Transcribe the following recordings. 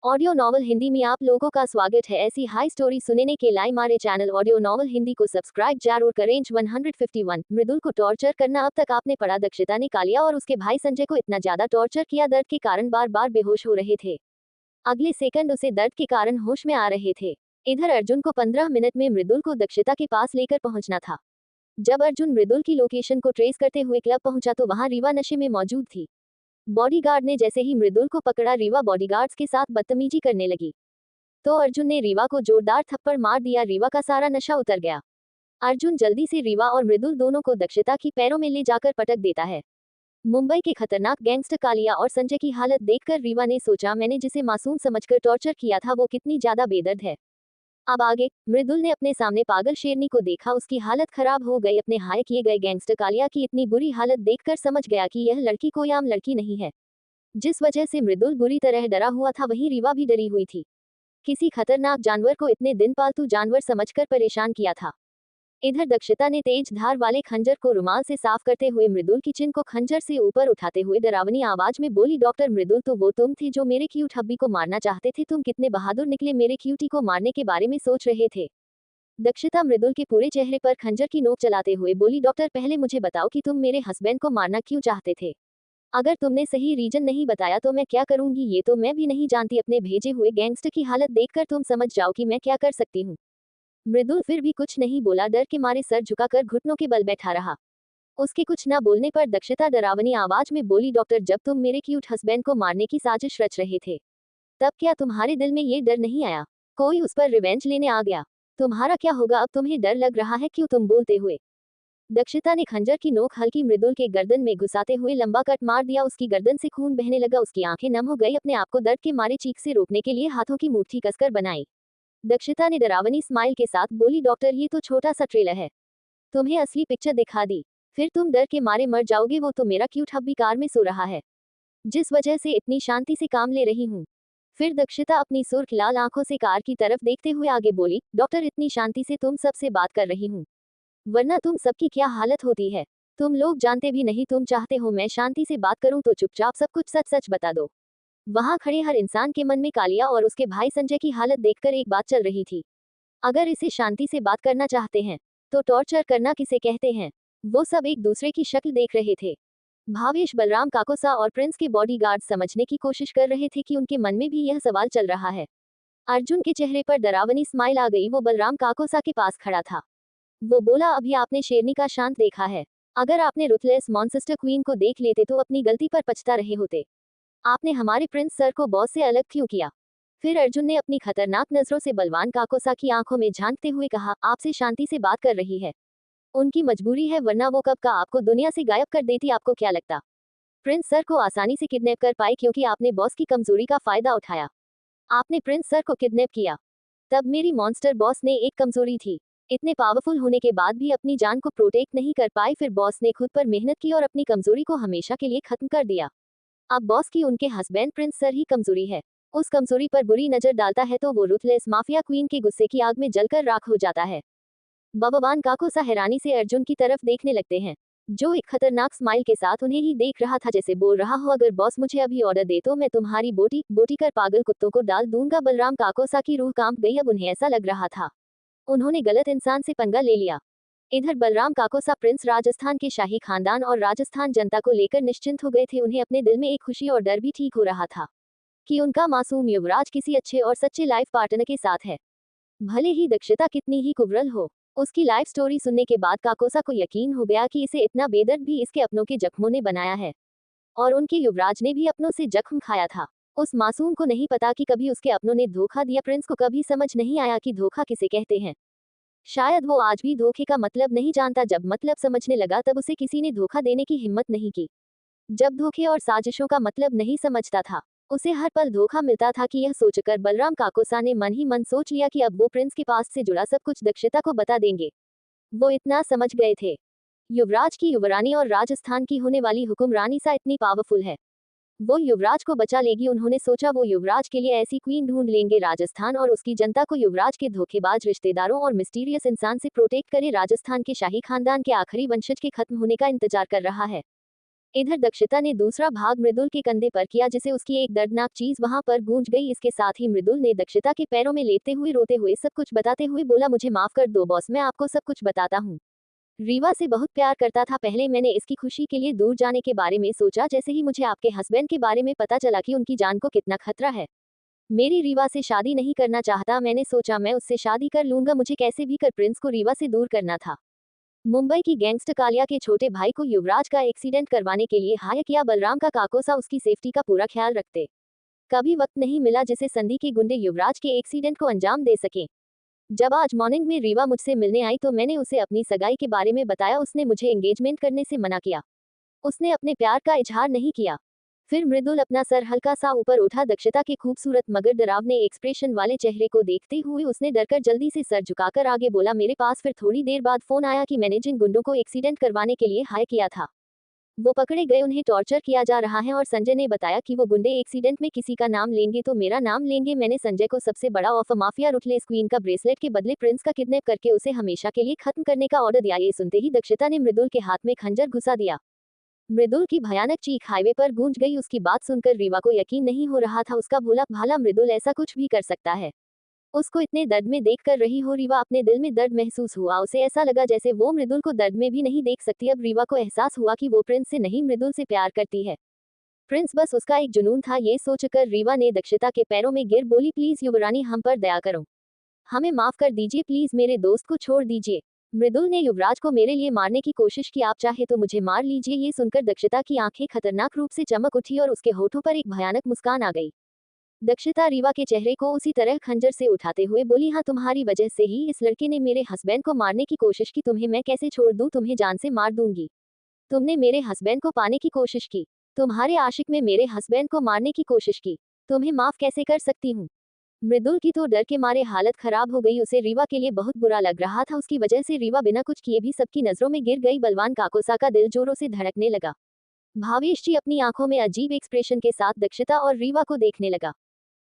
Audio novel Hindi में आप लोगों का स्वागत है। ऐसी हाई स्टोरी सुनने के लिए हमारे चैनल ऑडियो नॉवल हिंदी को सब्सक्राइब जरूर करें। 151 मृदुल को टॉर्चर करना। अब तक आपने पढ़ा, दक्षिता ने कालिया और उसके भाई संजय को इतना ज्यादा टॉर्चर किया, दर्द के कारण बार बार बेहोश हो रहे थे। अगले सेकंड उसे दर्द के कारण होश में आ रहे थे। इधर अर्जुन को 15 मिनट में मृदुल को दक्षिता के पास लेकर पहुंचना था। जब अर्जुन मृदुल की लोकेशन को ट्रेस करते हुए क्लब पहुंचा तो वहां रीवा नशे में मौजूद थी। बॉडीगार्ड ने जैसे ही मृदुल को पकड़ा, रीवा बॉडीगार्ड्स के साथ बदतमीजी करने लगी तो अर्जुन ने रीवा को जोरदार थप्पड़ मार दिया। रीवा का सारा नशा उतर गया। अर्जुन जल्दी से रीवा और मृदुल दोनों को दक्षिता की पैरों में ले जाकर पटक देता है। मुंबई के खतरनाक गैंगस्टर कालिया और संजय की हालत देखकर रीवा ने सोचा, मैंने जिसे मासूम समझकर टॉर्चर किया था वो कितनी ज्यादा बेदर्द है। अब आगे मृदुल ने अपने सामने पागल शेरनी को देखा, उसकी हालत खराब हो गई। अपने हाय किए गए गैंगस्टर कालिया की इतनी बुरी हालत देखकर समझ गया कि यह लड़की कोई आम लड़की नहीं है। जिस वजह से मृदुल बुरी तरह डरा हुआ था, वहीं रीवा भी डरी हुई थी। किसी खतरनाक जानवर को इतने दिन पालतू जानवर समझकर परेशान किया था। इधर दक्षिता ने तेज धार वाले खंजर को रुमाल से साफ करते हुए मृदुल की चिन को खंजर से ऊपर उठाते हुए डरावनी आवाज में बोली, डॉक्टर मृदुल, तो वो तुम थे जो मेरे क्यूट हब्बी को मारना चाहते थे। तुम कितने बहादुर निकले, मेरे क्यूटी को मारने के बारे में सोच रहे थे। दक्षिता मृदुल के पूरे चेहरे पर खंजर की नोक चलाते हुए बोली, डॉक्टर पहले मुझे बताओ कि तुम मेरे हस्बैंड को मारना क्यों चाहते थे। अगर तुमने सही रीजन नहीं बताया तो मैं क्या करूंगी ये तो मैं भी नहीं जानती। अपने भेजे हुए गैंगस्टर की हालत देखकर तुम समझ जाओ कि मैं क्या कर सकती हूँ। मृदुल फिर भी कुछ नहीं बोला, डर के मारे सर झुकाकर घुटनों के बल बैठा रहा। उसके कुछ न बोलने पर दक्षिता डरावनी आवाज में बोली, डॉक्टर जब तुम मेरे क्यूट हस्बैंड को मारने की साजिश रच रहे थे तब क्या तुम्हारे दिल में ये डर नहीं आया, कोई उस पर रिवेंज लेने आ गया। तुम्हारा क्या होगा अब, तुम्हें डर लग रहा है क्यों तुम बोलते हुए। दक्षिता ने खंजर की नोक हल्की मृदुल के गर्दन में घुसाते हुए लंबा कट मार दिया। उसकी गर्दन से खून बहने लगा, उसकी आंखें नम हो गई। अपने आप को दर्द के मारे चीख से रोकने के लिए हाथों की मुट्ठी कसकर बनाई। दक्षिता ने डरावनी स्माइल के साथ बोली, डॉक्टर ये तो छोटा सा ट्रेलर है, तुम्हें असली पिक्चर दिखा दी, फिर तुम डर के मारे मर जाओगे। वो तो मेरा क्यूट हब्बी कार में सो रहा है, जिस वजह से इतनी शांति से काम ले रही हूँ। फिर दक्षिता अपनी सुर्ख लाल आंखों से कार की तरफ देखते हुए आगे बोली, डॉक्टर इतनी शांति से तुम सबसे बात कर रही हूँ, वरना तुम सबकी क्या हालत होती है। तुम लोग जानते भी नहीं, तुम चाहते हो मैं शांति से बात करूं तो चुपचाप सब कुछ सच सच बता दो। वहां खड़े हर इंसान के मन में कालिया और उसके भाई संजय की हालत देखकर एक बात चल रही थी। अगर इसे शांति से बात करना चाहते हैं तो टॉर्चर करना किसे कहते हैं। वो सब एक दूसरे की शक्ल देख रहे थे। भावेश, बलराम, काकोसा और प्रिंस के बॉडीगार्ड समझने की कोशिश कर रहे थे कि उनके मन में भी यह सवाल चल रहा है। अर्जुन के चेहरे पर डरावनी स्माइल आ गई। वो बलराम काकोसा के पास खड़ा था। वो बोला, अभी आपने शेरनी का शांत देखा है, अगर आपने रुथलेस मॉन्स्टर क्वीन को देख लेते तो अपनी गलती पर पछता रहे होते। आपने हमारे प्रिंस सर को बॉस से अलग क्यों किया। फिर अर्जुन ने अपनी खतरनाक नजरों से बलवान काकोसा की आंखों में झांकते हुए कहा, आपसे शांति से बात कर रही है, उनकी मजबूरी है, वरना वो कब का आपको दुनिया से गायब कर देती। आपको क्या लगता प्रिंस सर को आसानी से किडनैप कर पाए क्योंकि आपने बॉस की कमजोरी का फायदा उठाया। आपने प्रिंस सर को किडनैप किया, तब मेरी मॉन्स्टर बॉस ने एक कमजोरी थी, इतने पावरफुल होने के बाद भी अपनी जान को प्रोटेक्ट नहीं कर पाए। फिर बॉस ने खुद पर मेहनत की और अपनी कमजोरी को हमेशा के लिए खत्म कर दिया। अब बॉस की उनके हस्बैंड प्रिंस सर ही कमजोरी है, उस कमजोरी पर बुरी नजर डालता है तो वो रुथलेस माफिया क्वीन के गुस्से की आग में जलकर राख हो जाता है। बबवान काकोसा हैरानी से अर्जुन की तरफ देखने लगते हैं, जो एक खतरनाक स्माइल के साथ उन्हें ही देख रहा था, जैसे बोल रहा हो, अगर बॉस मुझे अभी ऑर्डर दे तो मैं तुम्हारी बोटी बोटी कर पागल कुत्तों को डाल दूंगा। बलराम काकोसा की रूह कांप गई। अब उन्हें ऐसा लग रहा था उन्होंने गलत इंसान से पंगा ले लिया। इधर बलराम काकोसा प्रिंस राजस्थान के शाही खानदान और राजस्थान जनता को लेकर निश्चिंत हो गए थे। उन्हें अपने दिल में एक खुशी और डर भी ठीक हो रहा था कि उनका मासूम युवराज किसी अच्छे और सच्चे लाइफ पार्टनर के साथ है। भले ही दक्षिता कितनी ही कुबरल हो, उसकी लाइफ स्टोरी सुनने के बाद काकोसा को यकीन हो गया कि इसे इतना बेदर्द भी इसके अपनों के जख्मों ने बनाया है, और उनके युवराज ने भी अपनों से जख्म खाया था। उस मासूम को नहीं पता कि कभी उसके अपनों ने धोखा दिया। प्रिंस को कभी समझ नहीं आया कि धोखा किसे कहते हैं। शायद वो आज भी धोखे का मतलब नहीं जानता। जब मतलब समझने लगा तब उसे किसी ने धोखा देने की हिम्मत नहीं की। जब धोखे और साजिशों का मतलब नहीं समझता था, उसे हर पल धोखा मिलता था कि यह सोचकर बलराम काकोसा ने मन ही मन सोच लिया कि अब वो प्रिंस के पास से जुड़ा सब कुछ दक्षिता को बता देंगे। वो इतना समझ गए थे, युवराज की युवरानी और राजस्थान की होने वाली हुक्मरानी सा इतनी पावरफुल है, वो युवराज को बचा लेगी। उन्होंने सोचा वो युवराज के लिए ऐसी क्वीन ढूंढ लेंगे राजस्थान और उसकी जनता को युवराज के धोखेबाज रिश्तेदारों और मिस्टीरियस इंसान से प्रोटेक्ट करे। राजस्थान के शाही खानदान के आखिरी वंशज के खत्म होने का इंतजार कर रहा है। इधर दक्षिता ने दूसरा भाग मृदुल के कंधे पर किया, जिसे उसकी एक दर्दनाक चीज वहां पर गूंज गई। इसके साथ ही मृदुल ने दक्षिता के पैरों में लेटते हुए रोते हुए सब कुछ बताते हुए बोला, मुझे माफ कर दो बॉस, मैं आपको सब कुछ बताता हूँ। रीवा से बहुत प्यार करता था। पहले मैंने इसकी खुशी के लिए दूर जाने के बारे में सोचा। जैसे ही मुझे आपके हस्बैंड के बारे में पता चला कि उनकी जान को कितना खतरा है, मेरी रीवा से शादी नहीं करना चाहता। मैंने सोचा मैं उससे शादी कर लूंगा। मुझे कैसे भी कर प्रिंस को रीवा से दूर करना था। मुंबई की गैंगस्टर कालिया के छोटे भाई को युवराज का एक्सीडेंट करवाने के लिए हायर किया। बलराम का काकोसा उसकी सेफ्टी का पूरा ख्याल रखते। कभी वक्त नहीं मिला जिसे संधि के गुंडे युवराज के एक्सीडेंट को अंजाम दे सके। जब आज मॉर्निंग में रीवा मुझसे मिलने आई तो मैंने उसे अपनी सगाई के बारे में बताया। उसने मुझे एंगेजमेंट करने से मना किया। उसने अपने प्यार का इजहार नहीं किया। फिर मृदुल अपना सर हल्का सा ऊपर उठा। दक्षिता के खूबसूरत मगर डरावने एक्सप्रेशन वाले चेहरे को देखते हुए उसने डरकर जल्दी से सर झुकाकर आगे बोला, मेरे पास फिर थोड़ी देर बाद फोन आया कि मैंने जिन गुंडों को एक्सीडेंट करवाने के लिए हायर किया था वो पकड़े गए। उन्हें टॉर्चर किया जा रहा है। और संजय ने बताया कि वो गुंडे एक्सीडेंट में किसी का नाम लेंगे तो मेरा नाम लेंगे। मैंने संजय को सबसे बड़ा ऑफर माफिया रुटलेस क्वीन का ब्रेसलेट के बदले प्रिंस का किडनैप करके उसे हमेशा के लिए खत्म करने का ऑर्डर दिया। ये सुनते ही दक्षिता ने मृदुल के हाथ में खंजर घुसा दिया। मृदुल की भयानक चीख हाईवे पर गूंज गई। उसकी बात सुनकर रीवा को यकीन नहीं हो रहा था। उसका भोला भाला मृदुल ऐसा कुछ भी कर सकता है। उसको इतने दर्द में देखकर रही हो रीवा अपने दिल में दर्द महसूस हुआ। उसे ऐसा लगा जैसे वो मृदुल को दर्द में भी नहीं देख सकती। अब रीवा को एहसास हुआ कि वो प्रिंस से नहीं मृदुल से प्यार करती है। प्रिंस बस उसका एक जुनून था। ये सोचकर रीवा ने दक्षिता के पैरों में गिर बोली, प्लीज युवरानी हम पर दया करो, हमें माफ कर दीजिए, प्लीज मेरे दोस्त को छोड़ दीजिए। मृदुल ने युवराज को मेरे लिए मारने की कोशिश की, आप चाहे तो मुझे मार लीजिए। ये सुनकर दक्षिता की आंखें खतरनाक रूप से चमक उठी और उसके होठों पर एक भयानक मुस्कान आ गई। दक्षिता रीवा के चेहरे को उसी तरह खंजर से उठाते हुए बोली, हाँ तुम्हारी वजह से ही इस लड़के ने मेरे हस्बैंड को मारने की कोशिश की। तुम्हें मैं कैसे छोड़ दूं? तुम्हें जान से मार दूंगी। तुमने मेरे हस्बैंड को पाने की कोशिश की। तुम्हारे आशिक में मेरे हस्बैंड को मारने की कोशिश की। तुम्हें माफ कैसे कर सकती हूँ? मृदुल की तो डर के मारे हालत खराब हो गई। उसे रीवा के लिए बहुत बुरा लग रहा था। उसकी वजह से रीवा बिना कुछ किए भी सबकी नजरों में गिर गई। बलवान काकोसा का दिल जोरों से धड़कने लगा। भावेश जी अपनी आंखों में अजीब एक्सप्रेशन के साथ दक्षिता और रीवा को देखने लगा।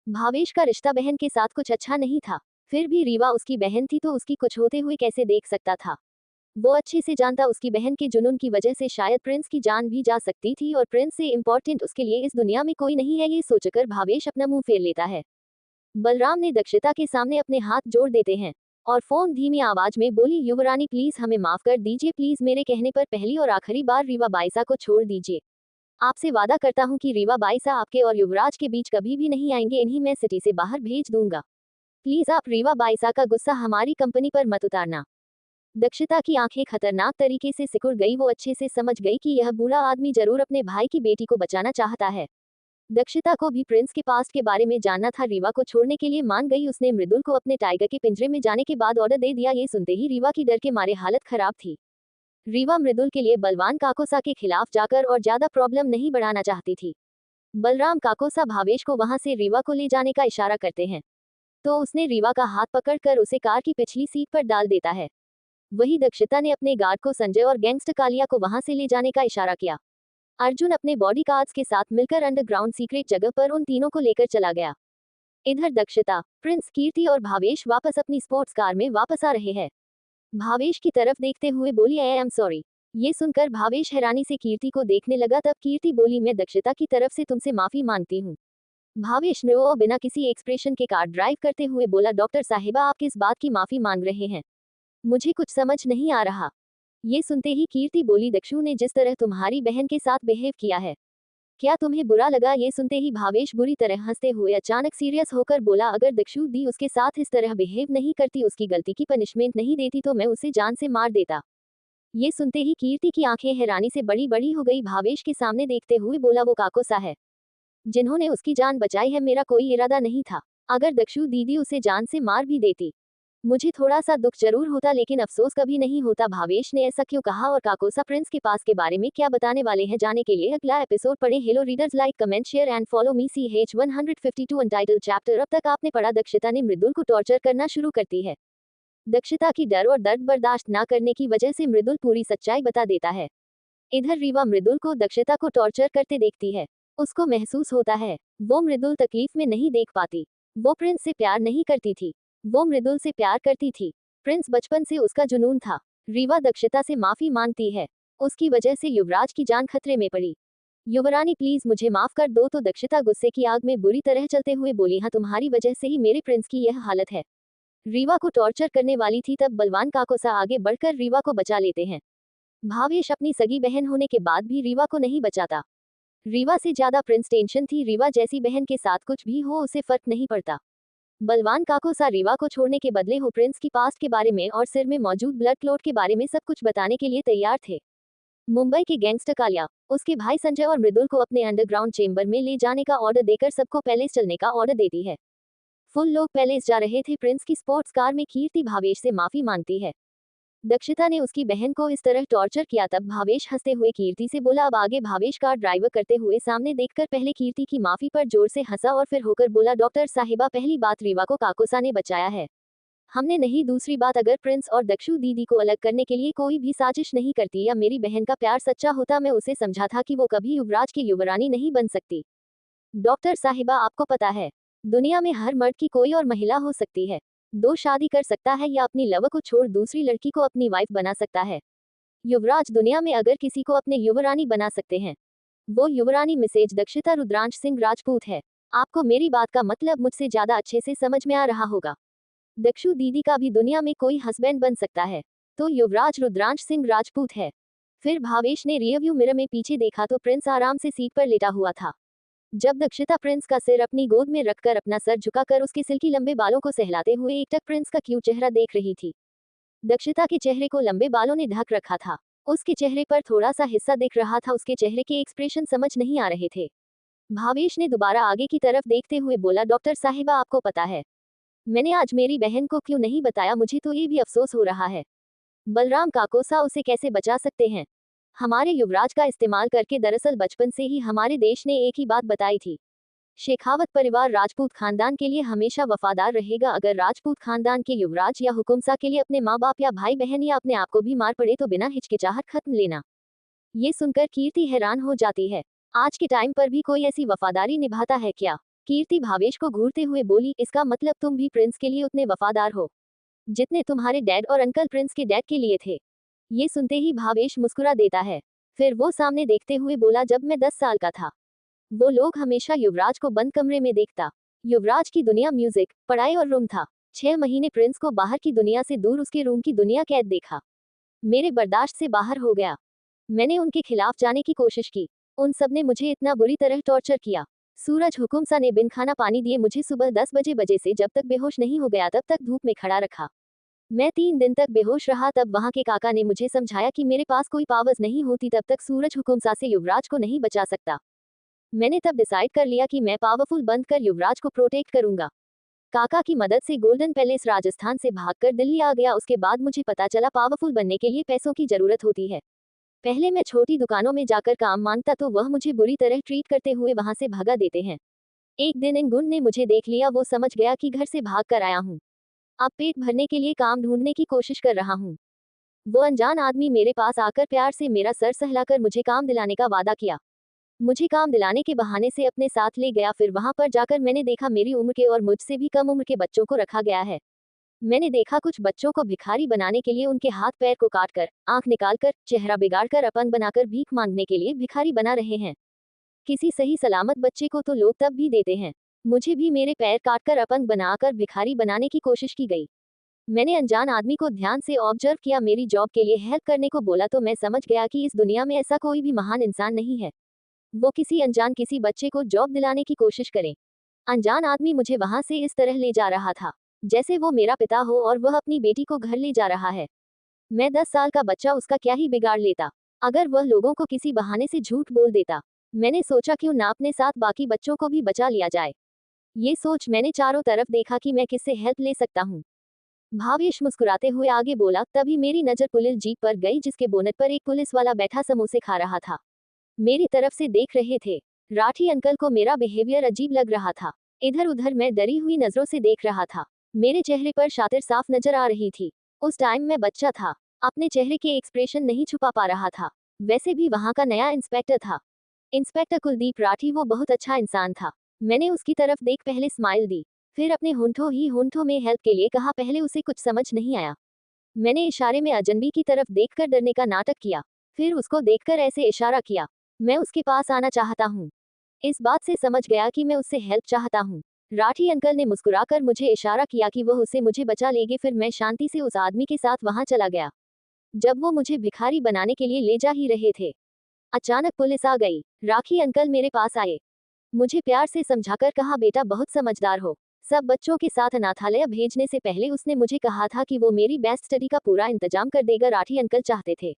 भावेश का रिश्ता बहन के साथ कुछ अच्छा नहीं था। फिर भी रीवा उसकी बहन थी तो उसकी कुछ होते हुए कैसे देख सकता था। वो अच्छे से जानता उसकी बहन के जुनून की वजह से शायद प्रिंस की जान भी जा सकती थी और प्रिंस से इम्पोर्टेंट उसके लिए इस दुनिया में कोई नहीं है। ये सोचकर भावेश अपना मुंह फेर लेता है। बलराम ने दक्षिता के सामने अपने हाथ जोड़ देते हैं और फोन धीमी आवाज में बोली, युवरानी प्लीज हमें माफ कर दीजिए, प्लीज मेरे कहने पर पहली और आखिरी बार रीवा बाईसा को छोड़ दीजिए। आपसे वादा करता हूँ कि रीवा बाईसा आपके और युवराज के बीच कभी भी नहीं आएंगे। इन्हीं मैं सिटी से बाहर भेज दूंगा। प्लीज आप रीवा बाईसा का गुस्सा हमारी कंपनी पर मत उतारना। दक्षिता की आंखें खतरनाक तरीके से सिकुड़ गई। वो अच्छे से समझ गई कि यह बूढ़ा आदमी जरूर अपने भाई की बेटी को बचाना चाहता है। दक्षिता को भी प्रिंस के पास्ट के बारे में जानना था। रीवा को छोड़ने के लिए मान गई। उसने मृदुल को अपने टाइगर के पिंजरे में जाने के बाद ऑर्डर दे दिया। ये सुनते ही रीवा की डर के मारे हालत खराब थी। रीवा मृदुल के लिए बलवान काकोसा के खिलाफ जाकर और ज्यादा प्रॉब्लम नहीं बढ़ाना चाहती थी। बलराम काकोसा भावेश को वहां से रीवा को ले जाने का इशारा करते हैं तो उसने रीवा का हाथ पकड़कर उसे कार की पिछली सीट पर डाल देता है। वही दक्षिता ने अपने गार्ड को संजय और गैंगस्टर कालिया को वहां से ले जाने का इशारा किया। अर्जुन अपने बॉडीगार्ड्स के साथ मिलकर अंडरग्राउंड सीक्रेट जगह पर उन तीनों को लेकर चला गया। इधर दक्षिता, प्रिंस, कीर्ति और भावेश वापस अपनी स्पोर्ट्स कार में वापस आ रहे हैं। भावेश की तरफ देखते हुए बोली, आई एम सॉरी। ये सुनकर भावेश हैरानी से कीर्ति को देखने लगा। तब कीर्ति बोली, मैं दक्षिता की तरफ से तुमसे माफी मांगती हूँ। भावेश ने वो बिना किसी एक्सप्रेशन के कार ड्राइव करते हुए बोला, डॉक्टर साहिबा आप किस बात की माफी मांग रहे हैं? मुझे कुछ समझ नहीं आ रहा। ये सुनते ही कीर्ति बोली, दक्षु ने जिस तरह तुम्हारी बहन के साथ बिहेव किया है, क्या तुम्हें बुरा लगा? ये सुनते ही भावेश बुरी तरह हंसते हुए अचानक सीरियस होकर बोला, अगर दक्षु दी उसके साथ इस तरह बिहेव नहीं करती, उसकी गलती की पनिशमेंट नहीं देती तो मैं उसे जान से मार देता। ये सुनते ही कीर्ति की आंखें हैरानी से बड़ी बड़ी हो गई। भावेश के सामने देखते हुए बोला, वो काकोसा है जिन्होंने उसकी जान बचाई है। मेरा कोई इरादा नहीं था। अगर दक्षु दीदी उसे जान से मार भी देती मुझे थोड़ा सा दुख जरूर होता लेकिन अफसोस कभी नहीं होता। भावेश ने ऐसा क्यों कहा और काकोसा प्रिंस के पास के बारे में क्या बताने वाले हैं, जाने के लिए अगला एपिसोड पढ़ें। Hello readers, like comment share and follow me. CH 152 untitled chapter. अब तक आपने पढ़ा, दक्षिता ने मृदुल को टॉर्चर करना शुरू करती है। दक्षिता की डर और दर्द बर्दाश्त न करने की वजह से मृदुल पूरी सच्चाई बता देता है। इधर रीवा मृदुल को दक्षिता को टॉर्चर करते देखती है। उसको महसूस होता है वो मृदुल तकलीफ में नहीं देख पाती। वो प्रिंस से प्यार नहीं करती थी, वो मृदुल से प्यार करती थी। प्रिंस बचपन से उसका जुनून था। रीवा दक्षिता से माफी मांगती है उसकी वजह से युवराज की जान खतरे में पड़ी। युवरानी प्लीज मुझे माफ कर दो, तो दक्षिता गुस्से की आग में बुरी तरह चलते हुए बोली, हाँ तुम्हारी वजह से ही मेरे प्रिंस की यह हालत है। रीवा को टॉर्चर करने वाली थी, तब बलवान काकोसा आगे बढ़कर रीवा को बचा लेते हैं। भावेश अपनी सगी बहन होने के बाद भी रीवा को नहीं बचाता। रीवा से ज्यादा प्रिंस टेंशन थी, रीवा जैसी बहन के साथ कुछ भी हो उसे फर्क नहीं पड़ता। बलवान काकोसा रीवा को छोड़ने के बदले हो प्रिंस की पास्ट के बारे में और सिर में मौजूद ब्लड क्लॉट के बारे में सब कुछ बताने के लिए तैयार थे। मुंबई के गैंगस्टर कालिया उसके भाई संजय और मृदुल को अपने अंडरग्राउंड चेंबर में ले जाने का ऑर्डर देकर सबको पैलेस चलने का ऑर्डर देती है। फुल लोग पैलेस जा रहे थे। प्रिंस की स्पोर्ट्स कार में कीर्ति भावेश से माफी मांगती है। दक्षिता ने उसकी बहन को इस तरह टॉर्चर किया, तब भावेश हंसते हुए कीर्ति से बोला। अब आगे भावेश कार ड्राइवर करते हुए सामने देखकर पहले कीर्ति की माफी पर जोर से हंसा और फिर होकर बोला, डॉक्टर साहिबा पहली बात रीवा को काकोसा ने बचाया है, हमने नहीं। दूसरी बात, अगर प्रिंस और दक्षु दीदी को अलग करने के लिए कोई भी साजिश नहीं करती या मेरी बहन का प्यार सच्चा होता, मैं उसे समझा था कि वो कभी युवराज की युवरानी नहीं बन सकती। डॉक्टर साहिबा आपको पता है, दुनिया में हर मर्द की कोई और महिला हो सकती है, दो शादी कर सकता है या अपनी लवर को छोड़ दूसरी लड़की को अपनी वाइफ बना सकता है। युवराज दुनिया में अगर किसी को अपने युवरानी बना सकते हैं, वो युवरानी मिसेज दक्षिता रुद्रांश सिंह राजपूत है। आपको मेरी बात का मतलब मुझसे ज्यादा अच्छे से समझ में आ रहा होगा। दक्षु दीदी का भी दुनिया में कोई हस्बैंड बन सकता है, तो युवराज रुद्रांश सिंह राजपूत है। फिर भावेश ने रियरव्यू मिरर में पीछे देखा तो प्रिंस आराम से सीट पर लेटा हुआ था। जब दक्षिता प्रिंस का सिर अपनी गोद में रखकर अपना सर झुकाकर उसके सिल्की लंबे बालों को सहलाते हुए एकटक प्रिंस का क्यूट चेहरा देख रही थी। दक्षिता के चेहरे को लंबे बालों ने ढक रखा था। उसके चेहरे पर थोड़ा सा हिस्सा दिख रहा था, उसके चेहरे के एक्सप्रेशन समझ नहीं आ रहे थे। भावेश ने दोबारा आगे की तरफ देखते हुए बोला, डॉक्टर साहिबा आपको पता है मैंने आज मेरी बहन को क्यों नहीं बताया, मुझे तो ये भी अफसोस हो रहा है। बलराम काकोसा उसे कैसे बचा सकते हैं? हमारे युवराज का इस्तेमाल करके। दरअसल बचपन से ही हमारे देश ने एक ही बात बताई थी, शेखावत परिवार राजपूत खानदान के लिए हमेशा वफादार रहेगा। अगर राजपूत खानदान के युवराज या हुकुमसा के लिए अपने माँ बाप या भाई बहन या अपने आप को भी मार पड़े तो बिना हिचकिचाहट खत्म लेना। ये सुनकर कीर्ति हैरान हो जाती है। आज के टाइम पर भी कोई ऐसी वफादारी निभाता है क्या? कीर्ति भावेश को घूरते हुए बोली, इसका मतलब तुम भी प्रिंस के लिए उतने वफादार हो जितने तुम्हारे डैड और अंकल प्रिंस के डैड के लिए थे। ये सुनते ही भावेश मुस्कुरा देता है। फिर वो सामने देखते हुए बोला, जब मैं 10 साल का था वो लोग हमेशा युवराज को बंद कमरे में देखता। युवराज की दुनिया म्यूजिक, पढ़ाई और रूम था। 6 महीने प्रिंस को बाहर की दुनिया से दूर उसके रूम की दुनिया कैद देखा। मेरे बर्दाश्त से बाहर हो गया। मैंने उनके खिलाफ जाने की कोशिश की। उन सब ने मुझे इतना बुरी तरह टॉर्चर किया। सूरज हुकुमसा ने बिन खाना पानी दिए मुझे सुबह 10 बजे से जब तक बेहोश नहीं हो गया तब तक धूप में खड़ा रखा। मैं 3 दिन तक बेहोश रहा। तब वहां के काका ने मुझे समझाया कि मेरे पास कोई पावर्स नहीं होती तब तक सूरज हुकुमसा से युवराज को नहीं बचा सकता। मैंने तब डिसाइड कर लिया कि मैं पावरफुल बनकर युवराज को प्रोटेक्ट करूंगा। काका की मदद से गोल्डन पैलेस राजस्थान से भागकर दिल्ली आ गया। उसके बाद मुझे पता चला पावरफुल बनने के लिए पैसों की जरूरत होती है। पहले मैं छोटी दुकानों में जाकर काम मांगता तो वह मुझे बुरी तरह ट्रीट करते हुए वहां से भगा देते हैं। एक दिन इन गुंड ने मुझे देख लिया, वो समझ गया कि घर से भाग कर आया हूँ। अब पेट भरने के लिए काम ढूंढने की कोशिश कर रहा हूँ। वो अनजान आदमी मेरे पास आकर प्यार से मेरा सर सहलाकर मुझे काम दिलाने का वादा किया। मुझे काम दिलाने के बहाने से अपने साथ ले गया। फिर वहां पर जाकर मैंने देखा मेरी उम्र के और मुझसे भी कम उम्र के बच्चों को रखा गया है। मैंने देखा कुछ बच्चों को भिखारी बनाने के लिए उनके हाथ पैर को काटकर, आंख निकालकर, चेहरा बिगाड़कर, अपंग बनाकर भीख मांगने के लिए भिखारी बना रहे हैं। किसी सही सलामत बच्चे को तो लोग तब भी देते हैं। मुझे भी मेरे पैर काटकर अपंग बनाकर भिखारी बनाने की कोशिश की गई। मैंने अनजान आदमी को ध्यान से ऑब्जर्व किया, मेरी जॉब के लिए हेल्प करने को बोला तो मैं समझ गया कि इस दुनिया में ऐसा कोई भी महान इंसान नहीं है वो किसी अनजान किसी बच्चे को जॉब दिलाने की कोशिश करे। अनजान आदमी मुझे वहां से इस तरह ले जा रहा था जैसे वो मेरा पिता हो और वह अपनी बेटी को घर ले जा रहा है। मैं 10 साल का बच्चा, उसका क्या ही बिगाड़ लेता अगर वह लोगों को किसी बहाने से झूठ बोल देता। मैंने सोचा क्यों ना अपने साथ बाकी बच्चों को भी बचा लिया जाए। ये सोच मैंने चारों तरफ देखा कि मैं किससे हेल्प ले सकता हूँ। भावेश मुस्कुराते हुए आगे बोला, तभी मेरी नजर पुलिस जीप पर गई जिसके बोनट पर एक पुलिस वाला बैठा समोसे खा रहा था। मेरी तरफ से देख रहे थे। राठी अंकल को मेरा बिहेवियर अजीब लग रहा था। इधर उधर मैं डरी हुई नजरों से देख रहा था। मेरे चेहरे पर शातिर साफ नजर आ रही थी। उस टाइम मैं बच्चा था, अपने चेहरे के एक्सप्रेशन नहीं छुपा पा रहा था। वैसे भी वहां का नया इंस्पेक्टर था, इंस्पेक्टर कुलदीप राठी। वो बहुत अच्छा इंसान था। मैंने उसकी तरफ देख पहले स्माइल दी, फिर अपने होंठों में हेल्प के लिए कहा। पहले उसे कुछ समझ नहीं आया। मैंने इशारे में अजनबी की तरफ देखकर डरने का नाटक किया। फिर उसको देखकर ऐसे इशारा किया, मैं उसके पास आना चाहता हूँ। इस बात से समझ गया कि मैं उससे हेल्प चाहता हूँ। राठी अंकल ने मुस्कुराकर मुझे इशारा किया कि वह उसे मुझे बचा लेंगे। फिर मैं शांति से उस आदमी के साथ वहां चला गया। जब वो मुझे भिखारी बनाने के लिए ले जा ही रहे थे, अचानक पुलिस आ गई। राठी अंकल मेरे पास आए, मुझे प्यार से समझाकर कहा, बेटा बहुत समझदार हो। सब बच्चों के साथ अनाथालय भेजने से पहले उसने मुझे कहा था कि वो मेरी बेस्ट स्टडी का पूरा इंतजाम कर देगा। राठी अंकल चाहते थे